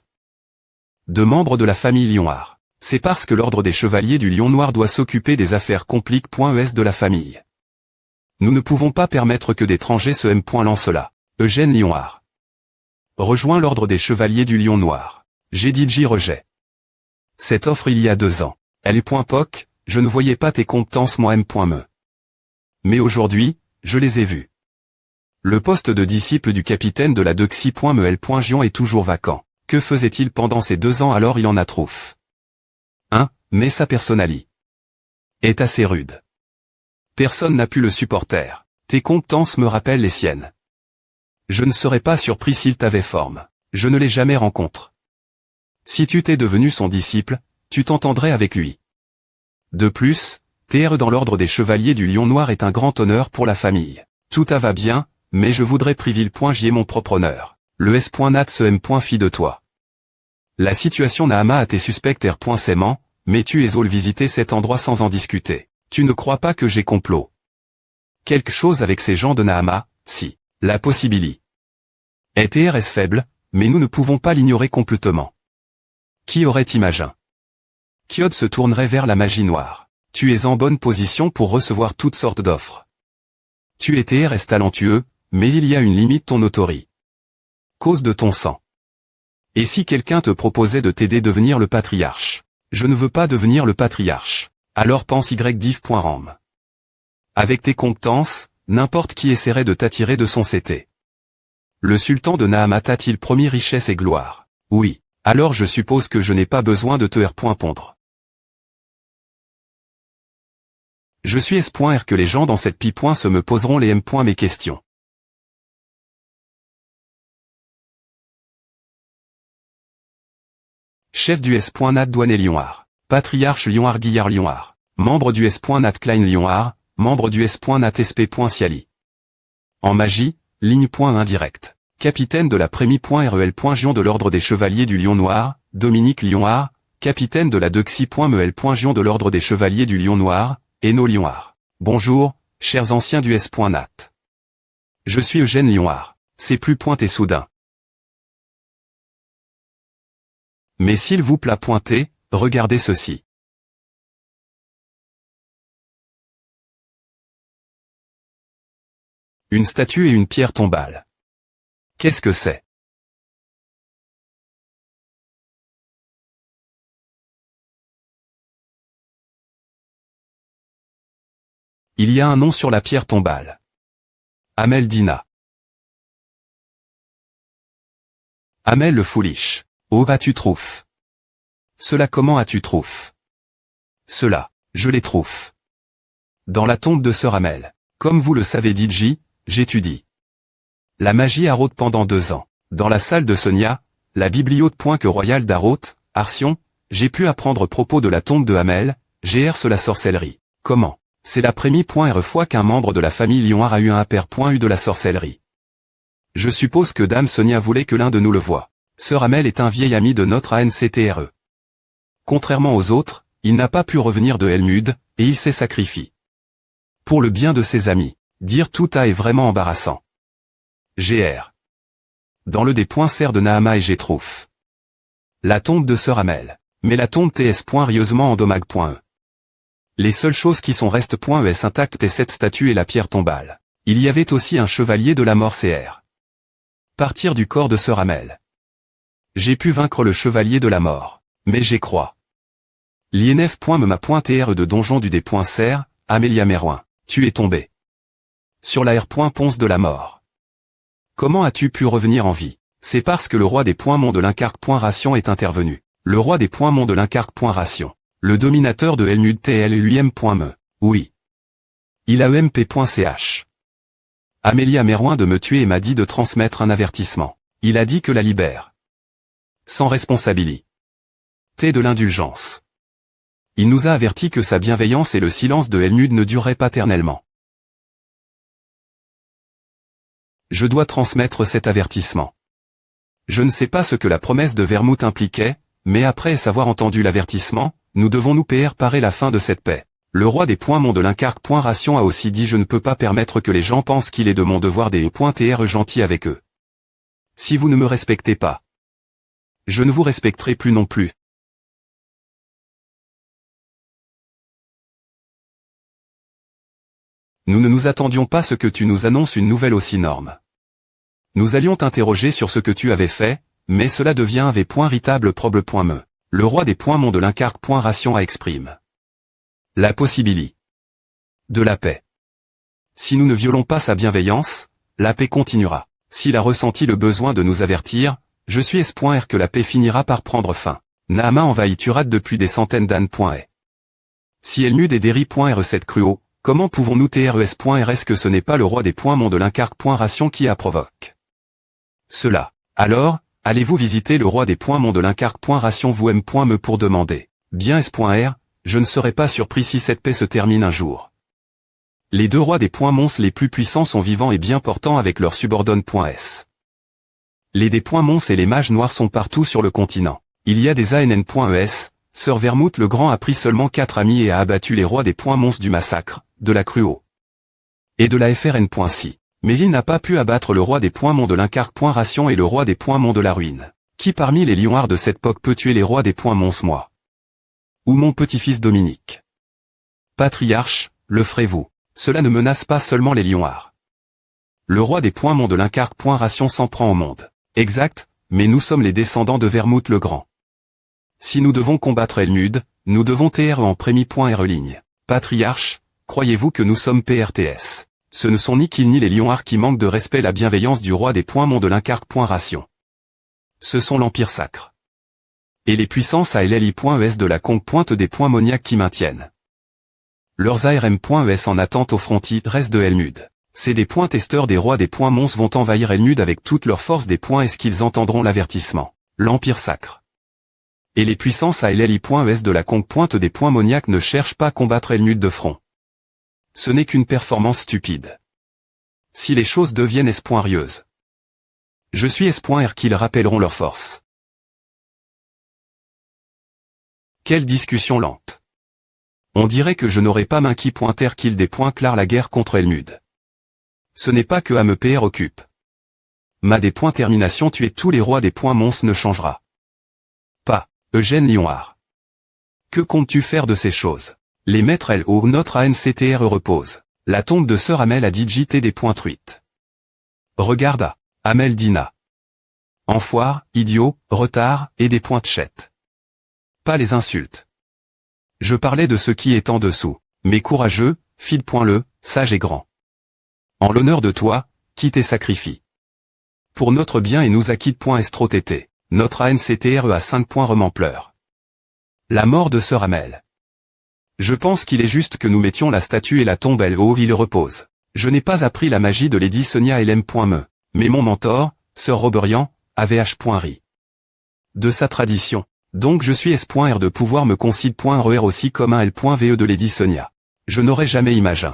de membres de la famille Lionard. C'est parce que l'ordre des chevaliers du Lion Noir doit s'occuper des affaires compliques.es de la famille. Nous ne pouvons pas permettre que d'étrangers se lancent là. Eugène Lionard. Rejoins l'ordre des chevaliers du Lion Noir. J'ai dit J rejet. Cette offre il y a 2 ans. Elle est .poc, je ne voyais pas tes compétences moi-même. Mais aujourd'hui, je les ai vus. Le poste de disciple du capitaine de la Dexi.mel. Gion est toujours vacant. Que faisait-il pendant ces 2 ans? Alors il en a trouf. Mais sa personnalité est assez rude. Personne n'a pu le supporter. Tes compétences me rappellent les siennes. Je ne serais pas surpris s'il t'avait forme. Je ne l'ai jamais rencontré. Si tu t'es devenu son disciple, tu t'entendrais avec lui. De plus, TR dans l'ordre des chevaliers du Lion Noir est un grand honneur pour la famille. Tout va bien, mais je voudrais priver mon propre honneur. Le S.Nat se fie de toi. La situation Nahama a tes suspects R.Sément, mais tu es all visiter cet endroit sans en discuter. Tu ne crois pas que j'ai complot quelque chose avec ces gens de Nahama? Si. La possibilité est faible, mais nous ne pouvons pas l'ignorer complètement. Qui aurait imagin? Kiod se tournerait vers la magie noire. Tu es en bonne position pour recevoir toutes sortes d'offres. Tu es talentueux, mais il y a une limite ton autorité. Cause de ton sang. Et si quelqu'un te proposait de t'aider à devenir le patriarche? Je ne veux pas devenir le patriarche. Alors pense y.div.ram. Avec tes compétences, n'importe qui essaierait de t'attirer de son CT. Le sultan de Nahama t'a-t-il promis richesse et gloire? Oui. Alors je suppose que je n'ai pas besoin de te pondre. Je suis S.R que les gens dans cette pi. Se me poseront les mes questions. Chef du S.Nat Douane Lionard. Patriarche Lionard Guillard Lionard. Membre du S.Nat Klein Lionard. Membre du S.Nat SP.Ciali. En magie, ligne indirect. Capitaine de la Prémie.REL. Gion de l'ordre des chevaliers du Lion Noir, Dominique Lionard, capitaine de la Dexy.Mel.Gion de l'ordre des chevaliers du Lion Noir, Eno Lionard. Bonjour, chers anciens du S.Nat. Je suis Eugène Lionard. C'est plus pointé soudain. Mais s'il vous plaît pointer, regardez ceci. Une statue et une pierre tombale. Qu'est-ce que c'est? Il y a un nom sur la pierre tombale. Amel Dina. Amel le Foolish. Oh as-tu trouve. Cela comment as-tu trouve? Cela, je les trouve. Dans la tombe de Sœur Amel. Comme vous le savez DJ, j'étudie la magie à Rhodes pendant 2 ans. Dans la salle de Sonia, la bibliothèque royale d'Arroth, Arsion, j'ai pu apprendre propos de la tombe de Amel, gr la sorcellerie. Comment? C'est la première fois qu'un membre de la famille Lionard a eu un appert.u de la sorcellerie. Je suppose que Dame Sonia voulait que l'un de nous le voie. Sœur Amel est un vieil ami de notre ANCTRE. Contrairement aux autres, il n'a pas pu revenir de Helmud, et il s'est sacrifié. Pour le bien de ses amis, dire tout à est vraiment embarrassant. Gr. Dans le des.ser de Nahama et Gétrouf. La tombe de Sœur Amel. Mais la tombe ts.rieusement endommage.e. Les seules choses qui sont restes.es intactes est cette statue et la pierre tombale. Il y avait aussi un chevalier de la mort cr. Partir du corps de Sœur Amel. J'ai pu vaincre le chevalier de la mort. Mais j'y crois. L'INF.mema.tr de donjon du des.ser, Amélia Merouin. Tu es tombé. Sur la R.Ponce de la mort. Comment as-tu pu revenir en vie? C'est parce que le roi des Mont de l'Incarque.ration est intervenu. Le roi des Mont de l'Incarque.ration. Le dominateur de Helmud TLUM.me. Oui. Il a EMP.ch. Amélia Merouin de me tuer et m'a dit de transmettre un avertissement. Il a dit que la libère. Sans responsabilité. T de l'indulgence. Il nous a averti que sa bienveillance et le silence de Helmud ne dureraient pas éternellement. Je dois transmettre cet avertissement. Je ne sais pas ce que la promesse de Vermouth impliquait, mais après avoir entendu l'avertissement, nous devons nous préparer la fin de cette paix. Le roi des Mont de l'Incarque.ration a aussi dit je ne peux pas permettre que les gens pensent qu'il est de mon devoir d'être gentil avec eux. Si vous ne me respectez pas, je ne vous respecterai plus non plus. Nous ne nous attendions pas à ce que tu nous annonces une nouvelle aussi énorme. Nous allions t'interroger sur ce que tu avais fait, mais cela devient un véritable problème. Le roi des Mont de l'Incarque.ration a exprime la possibilité de la paix. Si nous ne violons pas sa bienveillance, la paix continuera. S'il a ressenti le besoin de nous avertir, je suis espoir que la paix finira par prendre fin. Nahama envahit Turat depuis des centaines d'années. Si Helmud est Derry.recette cruau, comment pouvons-nous TRES.RS que ce n'est pas le roi des Mont de l'Incarque.ration qui a provoque cela? Alors, allez-vous visiter le roi des Mont de l'Incarque.ration vous m.me pour demander. Bien S.R, je ne serais pas surpris si cette paix se termine un jour. Les 2 rois des Mons les plus puissants sont vivants et bien portants avec leurs subordonnes.s. Les des Mons et les mages noirs sont partout sur le continent. Il y a des ANN.es, Sir Vermouth le Grand a pris seulement 4 amis et a abattu les rois des Mons du massacre, de la cruau. Et de la FRN.si. Mais il n'a pas pu abattre le roi des Mont de l'Incarque.ration et le roi des Mont de la ruine. Qui parmi les Lionhards de cette époque peut tuer les rois des Mons moi? Ou mon petit-fils Dominique? Patriarche, le ferez-vous? Cela ne menace pas seulement les Lionhards. Le roi des Mont de l'Incarque.ration s'en prend au monde. Exact, mais nous sommes les descendants de Vermouth le Grand. Si nous devons combattre Helmud, nous devons TR en premier.R ligne. Patriarche, croyez-vous que nous sommes PRTS? Ce ne sont ni qu'ils ni les Lionhards qui manquent de respect la bienveillance du roi des Mont de l'Incarque.ration. Ce sont l'Empire sacre. Et les puissances ALLI.es de la conque des Moniaques qui maintiennent leurs ARM.es en attente aux frontières de Helmud. C'est des testeurs des rois des Mons vont envahir Helmud avec toute leur force des est-ce qu'ils entendront l'avertissement. L'Empire sacre. Et les puissances ALLI.es de la conque des Moniaques ne cherchent pas à combattre Helmud de front. Ce n'est qu'une performance stupide. Si les choses deviennent espoirieuses, je suis espoir qu'ils rappelleront leur force. Quelle discussion lente. On dirait que je n'aurais pas main qui pointer qu'il des points clairs la guerre contre Elmud. Ce n'est pas que à me PR occupe. Ma des points termination tuer tous les rois des points mons ne changera. Pas, Eugène Lionard. Que comptes-tu faire de ces choses? Les mettre elles où notre ANCTR repose. La tombe de sœur Amel a digité des points truites. Regarda, Amel Dina. Enfoire, idiot, retard, et des points tchètes. Pas les insultes. Je parlais de ce qui est en dessous, mais courageux, file-point-le, sage et grand. En l'honneur de toi, qui t'es sacrifie. Pour notre bien et nous acquitte point estro tété, notre ANCTRE à 5 points remant pleure. La mort de sœur Amel. Je pense qu'il est juste que nous mettions la statue et la tombe elle où il repose. Je n'ai pas appris la magie de Lady Sonia LM.me, mais mon mentor, sœur Roberian, avait H.ri. De sa tradition. Donc je suis S.R de pouvoir me concide.RER aussi comme un L.VE de Lady Sonia. Je n'aurais jamais imaginé.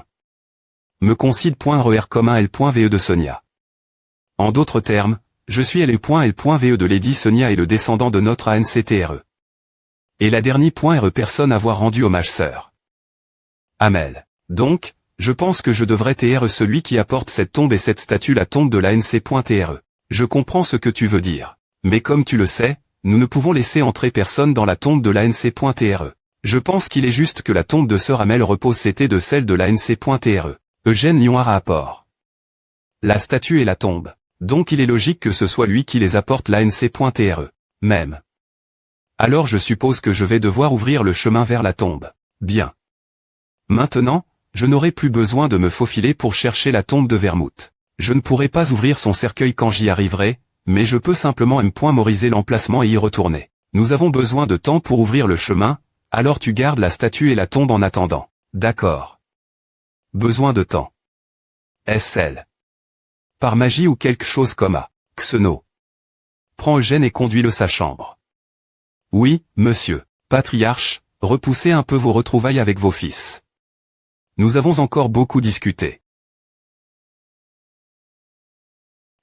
Me concide.RER comme un L.VE de Sonia. En d'autres termes, je suis L.VE de Lady Sonia et le descendant de notre ANCTRE. Et la dernière.RE personne avoir rendu hommage sœur Amel. Donc, je pense que je devrais TR celui qui apporte cette tombe et cette statue la tombe de l'ANC.TRE. Je comprends ce que tu veux dire. Mais comme tu le sais, nous ne pouvons laisser entrer personne dans la tombe de l'ANC.TRE. Je pense qu'il est juste que la tombe de sœur Amel repose c'était de celle de l'ANC.TRE. Eugène Lionard à apport. La statue et la tombe. Donc il est logique que ce soit lui qui les apporte l'ANC.TRE. Même. Alors je suppose que je vais devoir ouvrir le chemin vers la tombe. Bien. Maintenant, je n'aurai plus besoin de me faufiler pour chercher la tombe de Vermouth. Je ne pourrai pas ouvrir son cercueil quand j'y arriverai, mais je peux simplement mémoriser l'emplacement et y retourner. Nous avons besoin de temps pour ouvrir le chemin, alors tu gardes la statue et la tombe en attendant. D'accord. Besoin de temps. Est-ce elle? Par magie ou quelque chose comme à Xeno. Prends Eugène et conduis-le sa chambre. Oui, monsieur. Patriarche, repoussez un peu vos retrouvailles avec vos fils. Nous avons encore beaucoup discuté.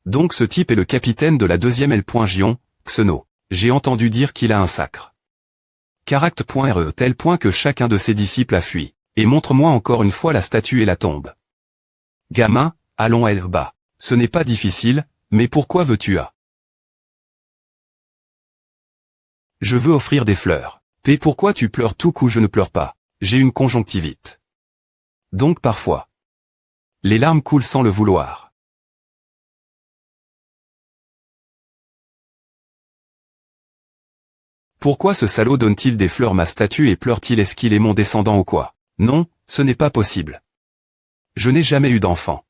Donc ce type est le capitaine de la deuxième L.Gion, Xeno. J'ai entendu dire qu'il a un sacre caractère.re tel point que chacun de ses disciples a fui. Et montre-moi encore une fois la statue et la tombe. Gamin, allons elle bas. Ce n'est pas difficile, mais pourquoi veux-tu à? Je veux offrir des fleurs. Et pourquoi tu pleures tout coup je ne pleure pas? J'ai une conjonctivite. Donc parfois. Les larmes coulent sans le vouloir. Pourquoi ce salaud donne-t-il des fleurs ma statue et pleure-t-il est-ce qu'il est mon descendant ou quoi? Non, ce n'est pas possible. Je n'ai jamais eu d'enfant.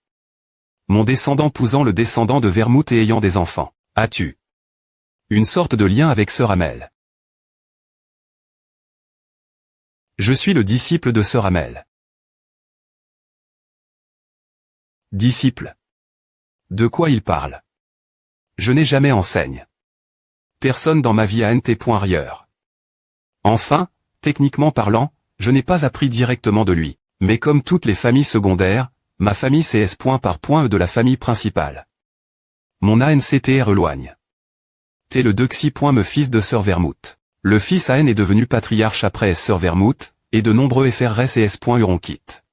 Mon descendant pousant le descendant de Vermouth et ayant des enfants. As-tu une sorte de lien avec sœur Amel? Je suis le disciple de sœur Amel. Disciple. De quoi il parle? Je n'ai jamais enseigne. Personne dans ma vie a nt.rieur. Enfin, techniquement parlant, je n'ai pas appris directement de lui, mais comme toutes les familles secondaires, ma famille c'est S. par point E de la famille principale. Mon ANCTR éloigne. T le Dexy. Me fils de sœur Vermouth. Le fils AN est devenu patriarche après S. sœur Vermouth, et de nombreux FRS et S. Euron quittent.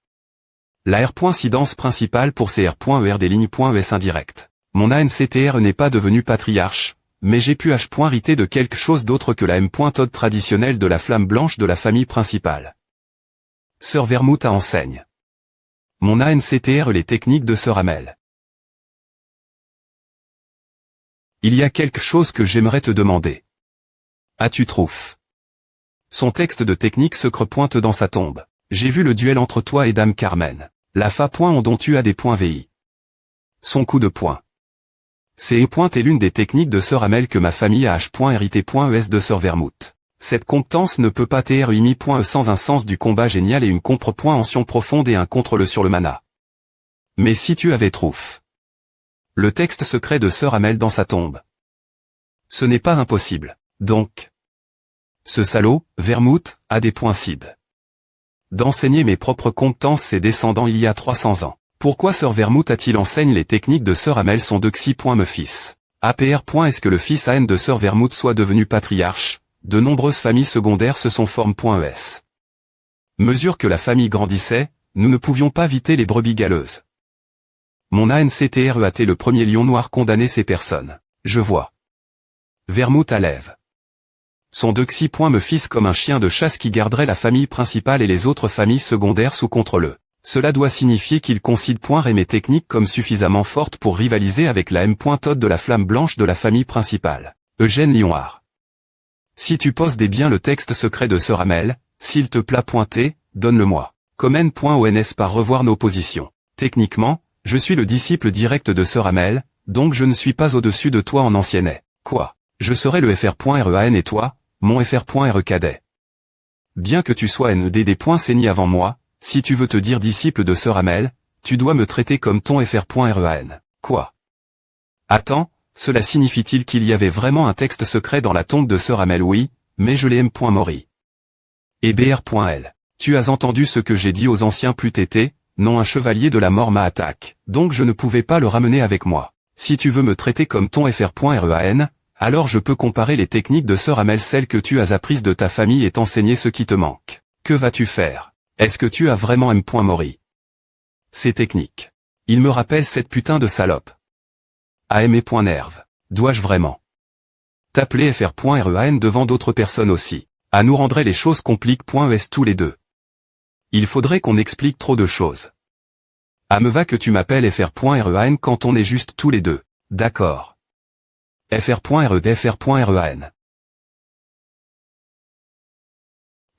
La R.incidence principale pour ces R.ER des lignes.ES indirectes. Mon ANCTR n'est pas devenu patriarche, mais j'ai pu H.riter de quelque chose d'autre que la M.Todd traditionnelle de la flamme blanche de la famille principale. Sœur Vermouth a enseigne. Mon ANCTR les techniques de sœur Amel. Il y a quelque chose que j'aimerais te demander. As-tu trouvé son texte de technique secret pointe dans sa tombe? J'ai vu le duel entre toi et Dame Carmen. La fa point dont tu as des points VI. Son coup de poing. C'est est l'une des techniques de sœur Amel que ma famille a H.hérité.es de sœur Vermouth. Cette compétence ne peut pas être imi.e sans un sens du combat génial et une contre-ancion profonde et un contre-le sur le mana. Mais si tu avais trouvé le texte secret de sœur Amel dans sa tombe. Ce n'est pas impossible. Donc. Ce salaud, Vermouth, a des points cides. D'enseigner mes propres compétences ses descendants il y a 300 ans. Pourquoi sœur Vermouth a-t-il enseigne les techniques de sœur Amel son Dexy. Me fils. APR. Est-ce que le fils AN de sœur Vermouth soit devenu patriarche? de nombreuses familles secondaires se sont formées.es. Mesure que la famille grandissait, nous ne pouvions pas viter les brebis galeuses. Mon ANCTREAT le premier lion noir condamnait ces personnes. Je vois. Vermouth à lèvres. Son dexy. Me fils comme un chien de chasse qui garderait la famille principale et les autres familles secondaires sous contrôle. Cela doit signifier qu'il considère mes techniques comme suffisamment fortes pour rivaliser avec la M.Todd de la flamme blanche de la famille principale. Eugène Lionard. Si tu poses bien le texte secret de Sœur Amel, s'il te plaît pointé, donne-le-moi. Comment.ons par revoir nos positions. Techniquement, je suis le disciple direct de Sœur Amel, donc je ne suis pas au-dessus de toi en anciennet. Quoi? Je serai le FR.REAN et toi, mon FR.RE cadet. Bien que tu sois NDD.CENI avant moi, si tu veux te dire disciple de Sœur Amel, tu dois me traiter comme ton FR.REAN. Quoi? Attends, cela signifie-t-il qu'il y avait vraiment un texte secret dans la tombe de Sœur Amel? Oui, mais je l'ai M.Mori. Et BR.L. Tu as entendu ce que j'ai dit aux anciens plus tétés, non un chevalier de la mort m'attaque, donc je ne pouvais pas le ramener avec moi. Si tu veux me traiter comme ton FR.REAN, alors je peux comparer les techniques de Sœur Amel, celles que tu as apprises de ta famille et t'enseigner ce qui te manque. Que vas-tu faire? Est-ce que tu as vraiment M.Mori? Ces techniques. Il me rappelle cette putain de salope. AM.nerve. Dois-je vraiment t'appeler FR.REAN devant d'autres personnes aussi? À nous rendrait les choses compliquent.es tous les deux. Il faudrait qu'on explique trop de choses. Ah me va que tu m'appelles FR.REAN quand on est juste tous les deux. D'accord. FR.RE FR.REAN.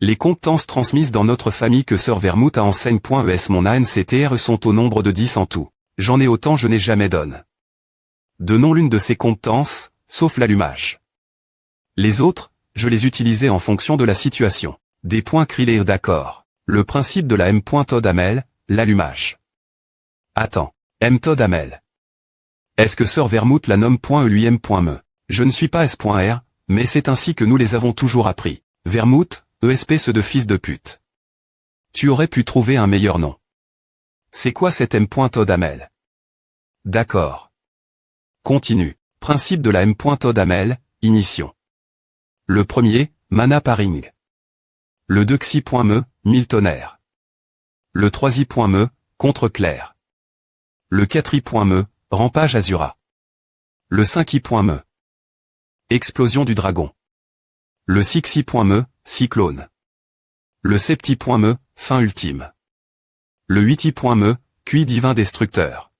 Les compétences transmises dans notre famille que Sœur Vermouth a enseigne.es mon ANCTRE sont au nombre de 10 en tout. J'en ai autant je n'ai jamais donne. De non l'une de ces compétences, sauf l'allumage. Les autres, je les utilisais en fonction de la situation. Des points crilés d'accord. Le principe de la M.Todd Amel, l'allumage. Attends, M.Todd Amel. Est-ce que Sœur Vermouth la nomme .e lui M.me? Je ne suis pas S.R, mais c'est ainsi que nous les avons toujours appris. Vermouth, ESP ce de fils de pute. Tu aurais pu trouver un meilleur nom. C'est quoi cet M.Todd Amel? D'accord. Continue. Principe de la M.Todd Amel, inition. Le premier, mana paring. Le dexy.me, miltonnaire. Le troisi.me, contre-clair. Le quatri.me, rampage azura. Le cinqui.me. Explosion du dragon. Le sixi.me, cyclone. Le septi.me, fin ultime. Le huiti.me, cuit divin destructeur.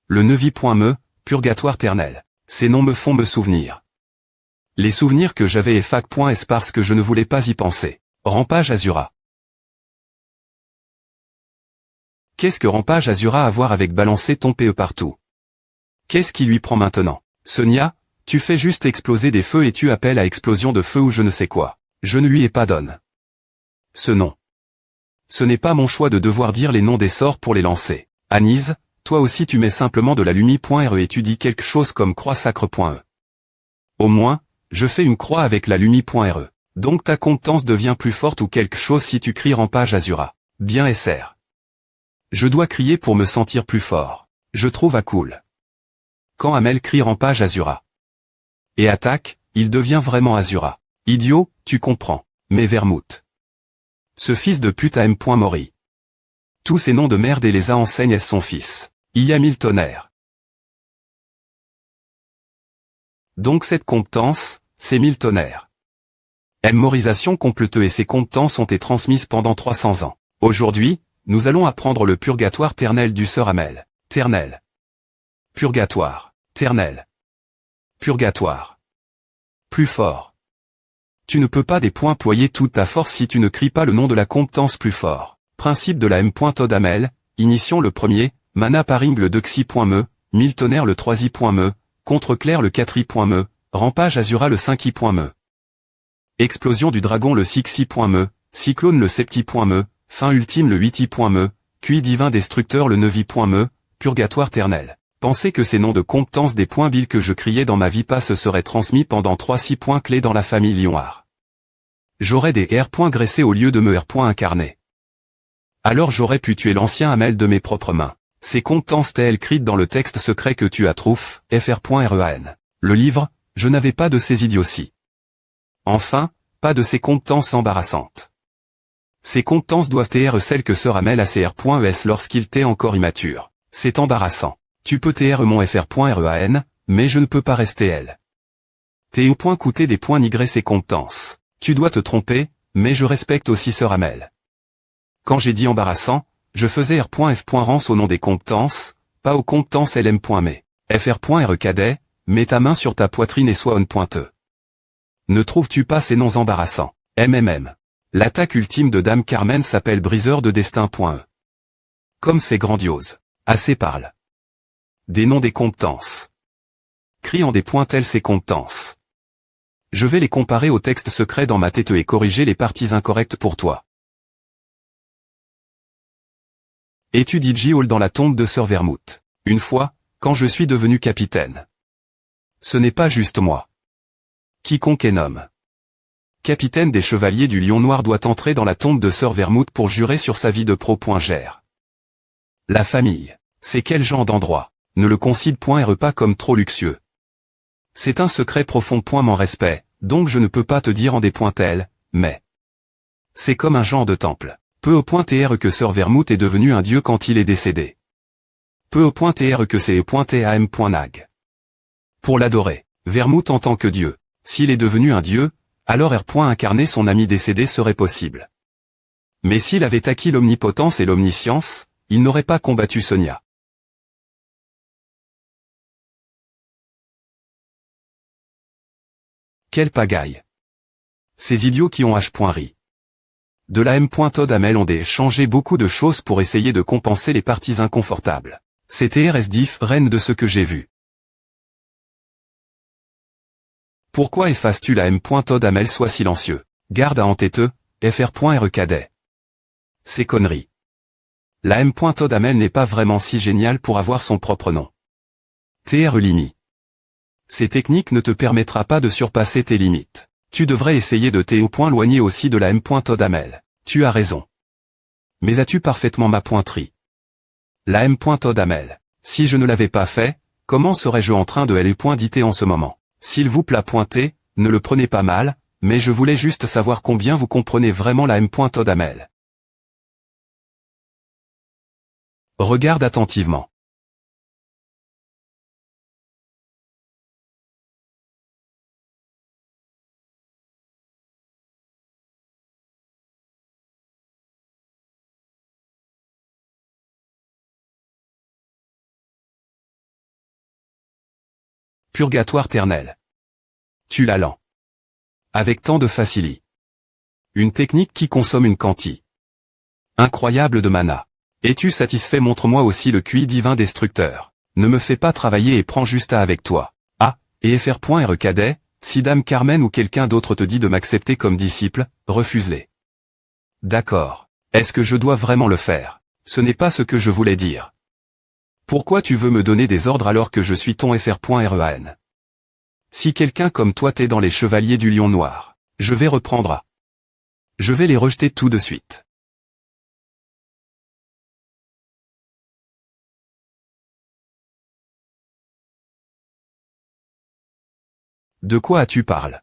Le neuvi.me, purgatoire ternel. Ces noms me font me souvenir. Les souvenirs que j'avais et fac.es parce que je ne voulais pas y penser. Rampage azura. Qu'est-ce que rampage azura à voir avec balancer ton PE partout? Qu'est-ce qui lui prend maintenant? Sonia, tu fais juste exploser des feux et tu appelles à explosion de feu ou je ne sais quoi. Je ne lui ai pas donné ce nom. Ce n'est pas mon choix de devoir dire les noms des sorts pour les lancer. Anise, toi aussi tu mets simplement de la lumi.re et tu dis quelque chose comme croix sacre.e. Au moins, je fais une croix avec la lumi.re. Donc ta compétence devient plus forte ou quelque chose si tu cries rampage azura. Bien SR. Je dois crier pour me sentir plus fort. Je trouve à cool. Quand Amel crie rampage azura. Et attaque, il devient vraiment azura. Idiot, tu comprends. Mais Vermouth. Ce fils de pute a M.Mori. Tous ces noms de merde et les a enseigne son fils. Il y a 1000 tonnerres. Donc cette compétence, c'est 1000 tonnerres. Mémorisation completeux et ces compétences ont été transmises pendant 300 ans. Aujourd'hui, nous allons apprendre le purgatoire ternel du Sœur Amel. Ternel. Purgatoire. Ternel. Purgatoire. Plus fort. Tu ne peux pas déployer toute ta force si tu ne cries pas le nom de la compétence plus fort. Principe de la M.Todd Amel, inition le premier, mana paring le dexy.me, miltonnaire le troisi.me, contre-clair le quatri.me, rampage azura le cinqui.me. Explosion du dragon le sixi.me, cyclone le septi.me, fin ultime le huiti.me, cuit divin destructeur le neuvi.me, purgatoire ternel. Pensez que ces noms de compétences des points billes que je criais dans ma vie se seraient transmis pendant 3-6 points clés dans la famille Lionard. J'aurais des R. graissés au lieu de me R. incarnés. Alors j'aurais pu tuer l'ancien Amel de mes propres mains. Ces compétences telles écrites dans le texte secret que tu as trouvé, FR.REAN. Le livre, je n'avais pas de ces idioties. Enfin, pas de ces compétences embarrassantes. Ces compétences doivent être celles que sœur Amel ACR.ES lorsqu'il t'est encore immature. C'est embarrassant. Tu peux TR mon FR.REAN, mais je ne peux pas rester elle. T'es au point coûter des points nigrés ces compétences. Tu dois te tromper, mais je respecte aussi sœur Amel. Quand j'ai dit embarrassant, je faisais R.F.Rance au nom des compétences, pas aux compétences LM.mais. FR.RE mets ta main sur ta poitrine et sois on-pointeux. Ne trouves-tu pas ces noms embarrassants? MMM. L'attaque ultime de Dame Carmen s'appelle Briseur de Destin.e. Comme c'est grandiose. Assez parle. Des noms des compétences. Criant des points tels ces compétences. Je vais les comparer au texte secret dans ma tête et corriger les parties incorrectes pour toi. Étudie J-Hall dans la tombe de Sir Vermouth. Une fois, quand je suis devenu capitaine. Ce n'est pas juste moi. Quiconque est nomme capitaine des Chevaliers du Lion Noir doit entrer dans la tombe de Sir Vermouth pour jurer sur sa vie de pro.gère. La famille. C'est quel genre d'endroit? Ne le considère pas comme trop luxueux. C'est un secret profond. Mon respect, donc je ne peux pas te dire en des points tels, mais c'est comme un genre de temple. Peu au point que Sir Vermouth est devenu un dieu quand il est décédé. Peu au point que c'est .am.nag. Pour l'adorer, Vermouth en tant que dieu. S'il est devenu un dieu, alors incarner son ami décédé serait possible. Mais s'il avait acquis l'omnipotence et l'omniscience, il n'aurait pas combattu Sonia. Quelle pagaille. Ces idiots qui ont H.ri. De la M.Todd Amel ont changé beaucoup de choses pour essayer de compenser les parties inconfortables. C'était RSDIF reine de ce que j'ai vu. Pourquoi effaces-tu la M.Todd Amel? Sois silencieux. Garde à en têteux, FR.RE. C'est conneries. La M.Todd Amel n'est pas vraiment si géniale pour avoir son propre nom. TR Lini. Ces techniques ne te permettra pas de surpasser tes limites. Tu devrais essayer de loigner aussi de la M.Todd Amel. Tu as raison. Mais as-tu parfaitement ma pointerie? La M.Todd Amel. Si je ne l'avais pas fait, comment serais-je en train de L.diter en ce moment? S'il vous plaît pointer, ne le prenez pas mal, mais je voulais juste savoir combien vous comprenez vraiment la M.Todd Amel. Regarde attentivement. Purgatoire ternel. Tu la lent. Avec tant de facilité. Une technique qui consomme une quantité incroyable de mana. Es-tu satisfait? Montre-moi aussi le QI divin destructeur. Ne me fais pas travailler et prends juste avec toi. Ah, et FR.RE. Si Dame Carmen ou quelqu'un d'autre te dit de m'accepter comme disciple, refuse-les. D'accord. Est-ce que je dois vraiment le faire? Ce n'est pas ce que je voulais dire. Pourquoi tu veux me donner des ordres alors que je suis ton FR.REAN? Si quelqu'un comme toi t'est dans les Chevaliers du Lion Noir, je vais reprendre. Je vais les rejeter tout de suite. De quoi as-tu parlé?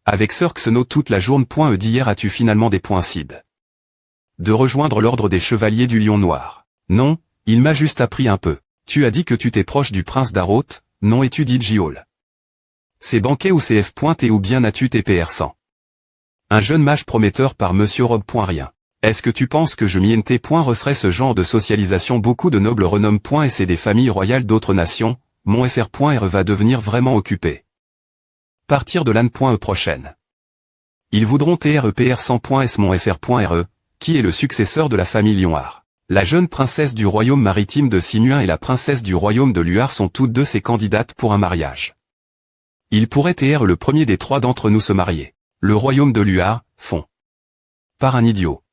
Avec Sir Xeno toute la journée. D'hier as-tu finalement des points cides? De rejoindre l'ordre des Chevaliers du Lion Noir. Non, il m'a juste appris un peu. Tu as dit que tu t'es proche du prince d'Aroth, non étudie J-Hall. C'est banquet ou CF.T ou bien as-tu TPR100? Un jeune mage prometteur par Monsieur Rob. Rien. Est-ce que tu penses que je m'y reserais ce genre de socialisation? Beaucoup de nobles renomment. Et c'est des familles royales d'autres nations, mon FR.RE va devenir vraiment occupé. Partir de l'AN.E prochaine. Ils voudront TREPR100.S mon FR.RE, qui est le successeur de la famille Lionard. La jeune princesse du royaume maritime de Simuin et la princesse du royaume de Luar sont toutes deux ses candidates pour un mariage. Il pourrait le premier des trois d'entre nous se marier. Le royaume de Luar, fond. Par un idiot.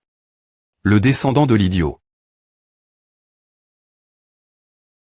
Le descendant de l'idiot.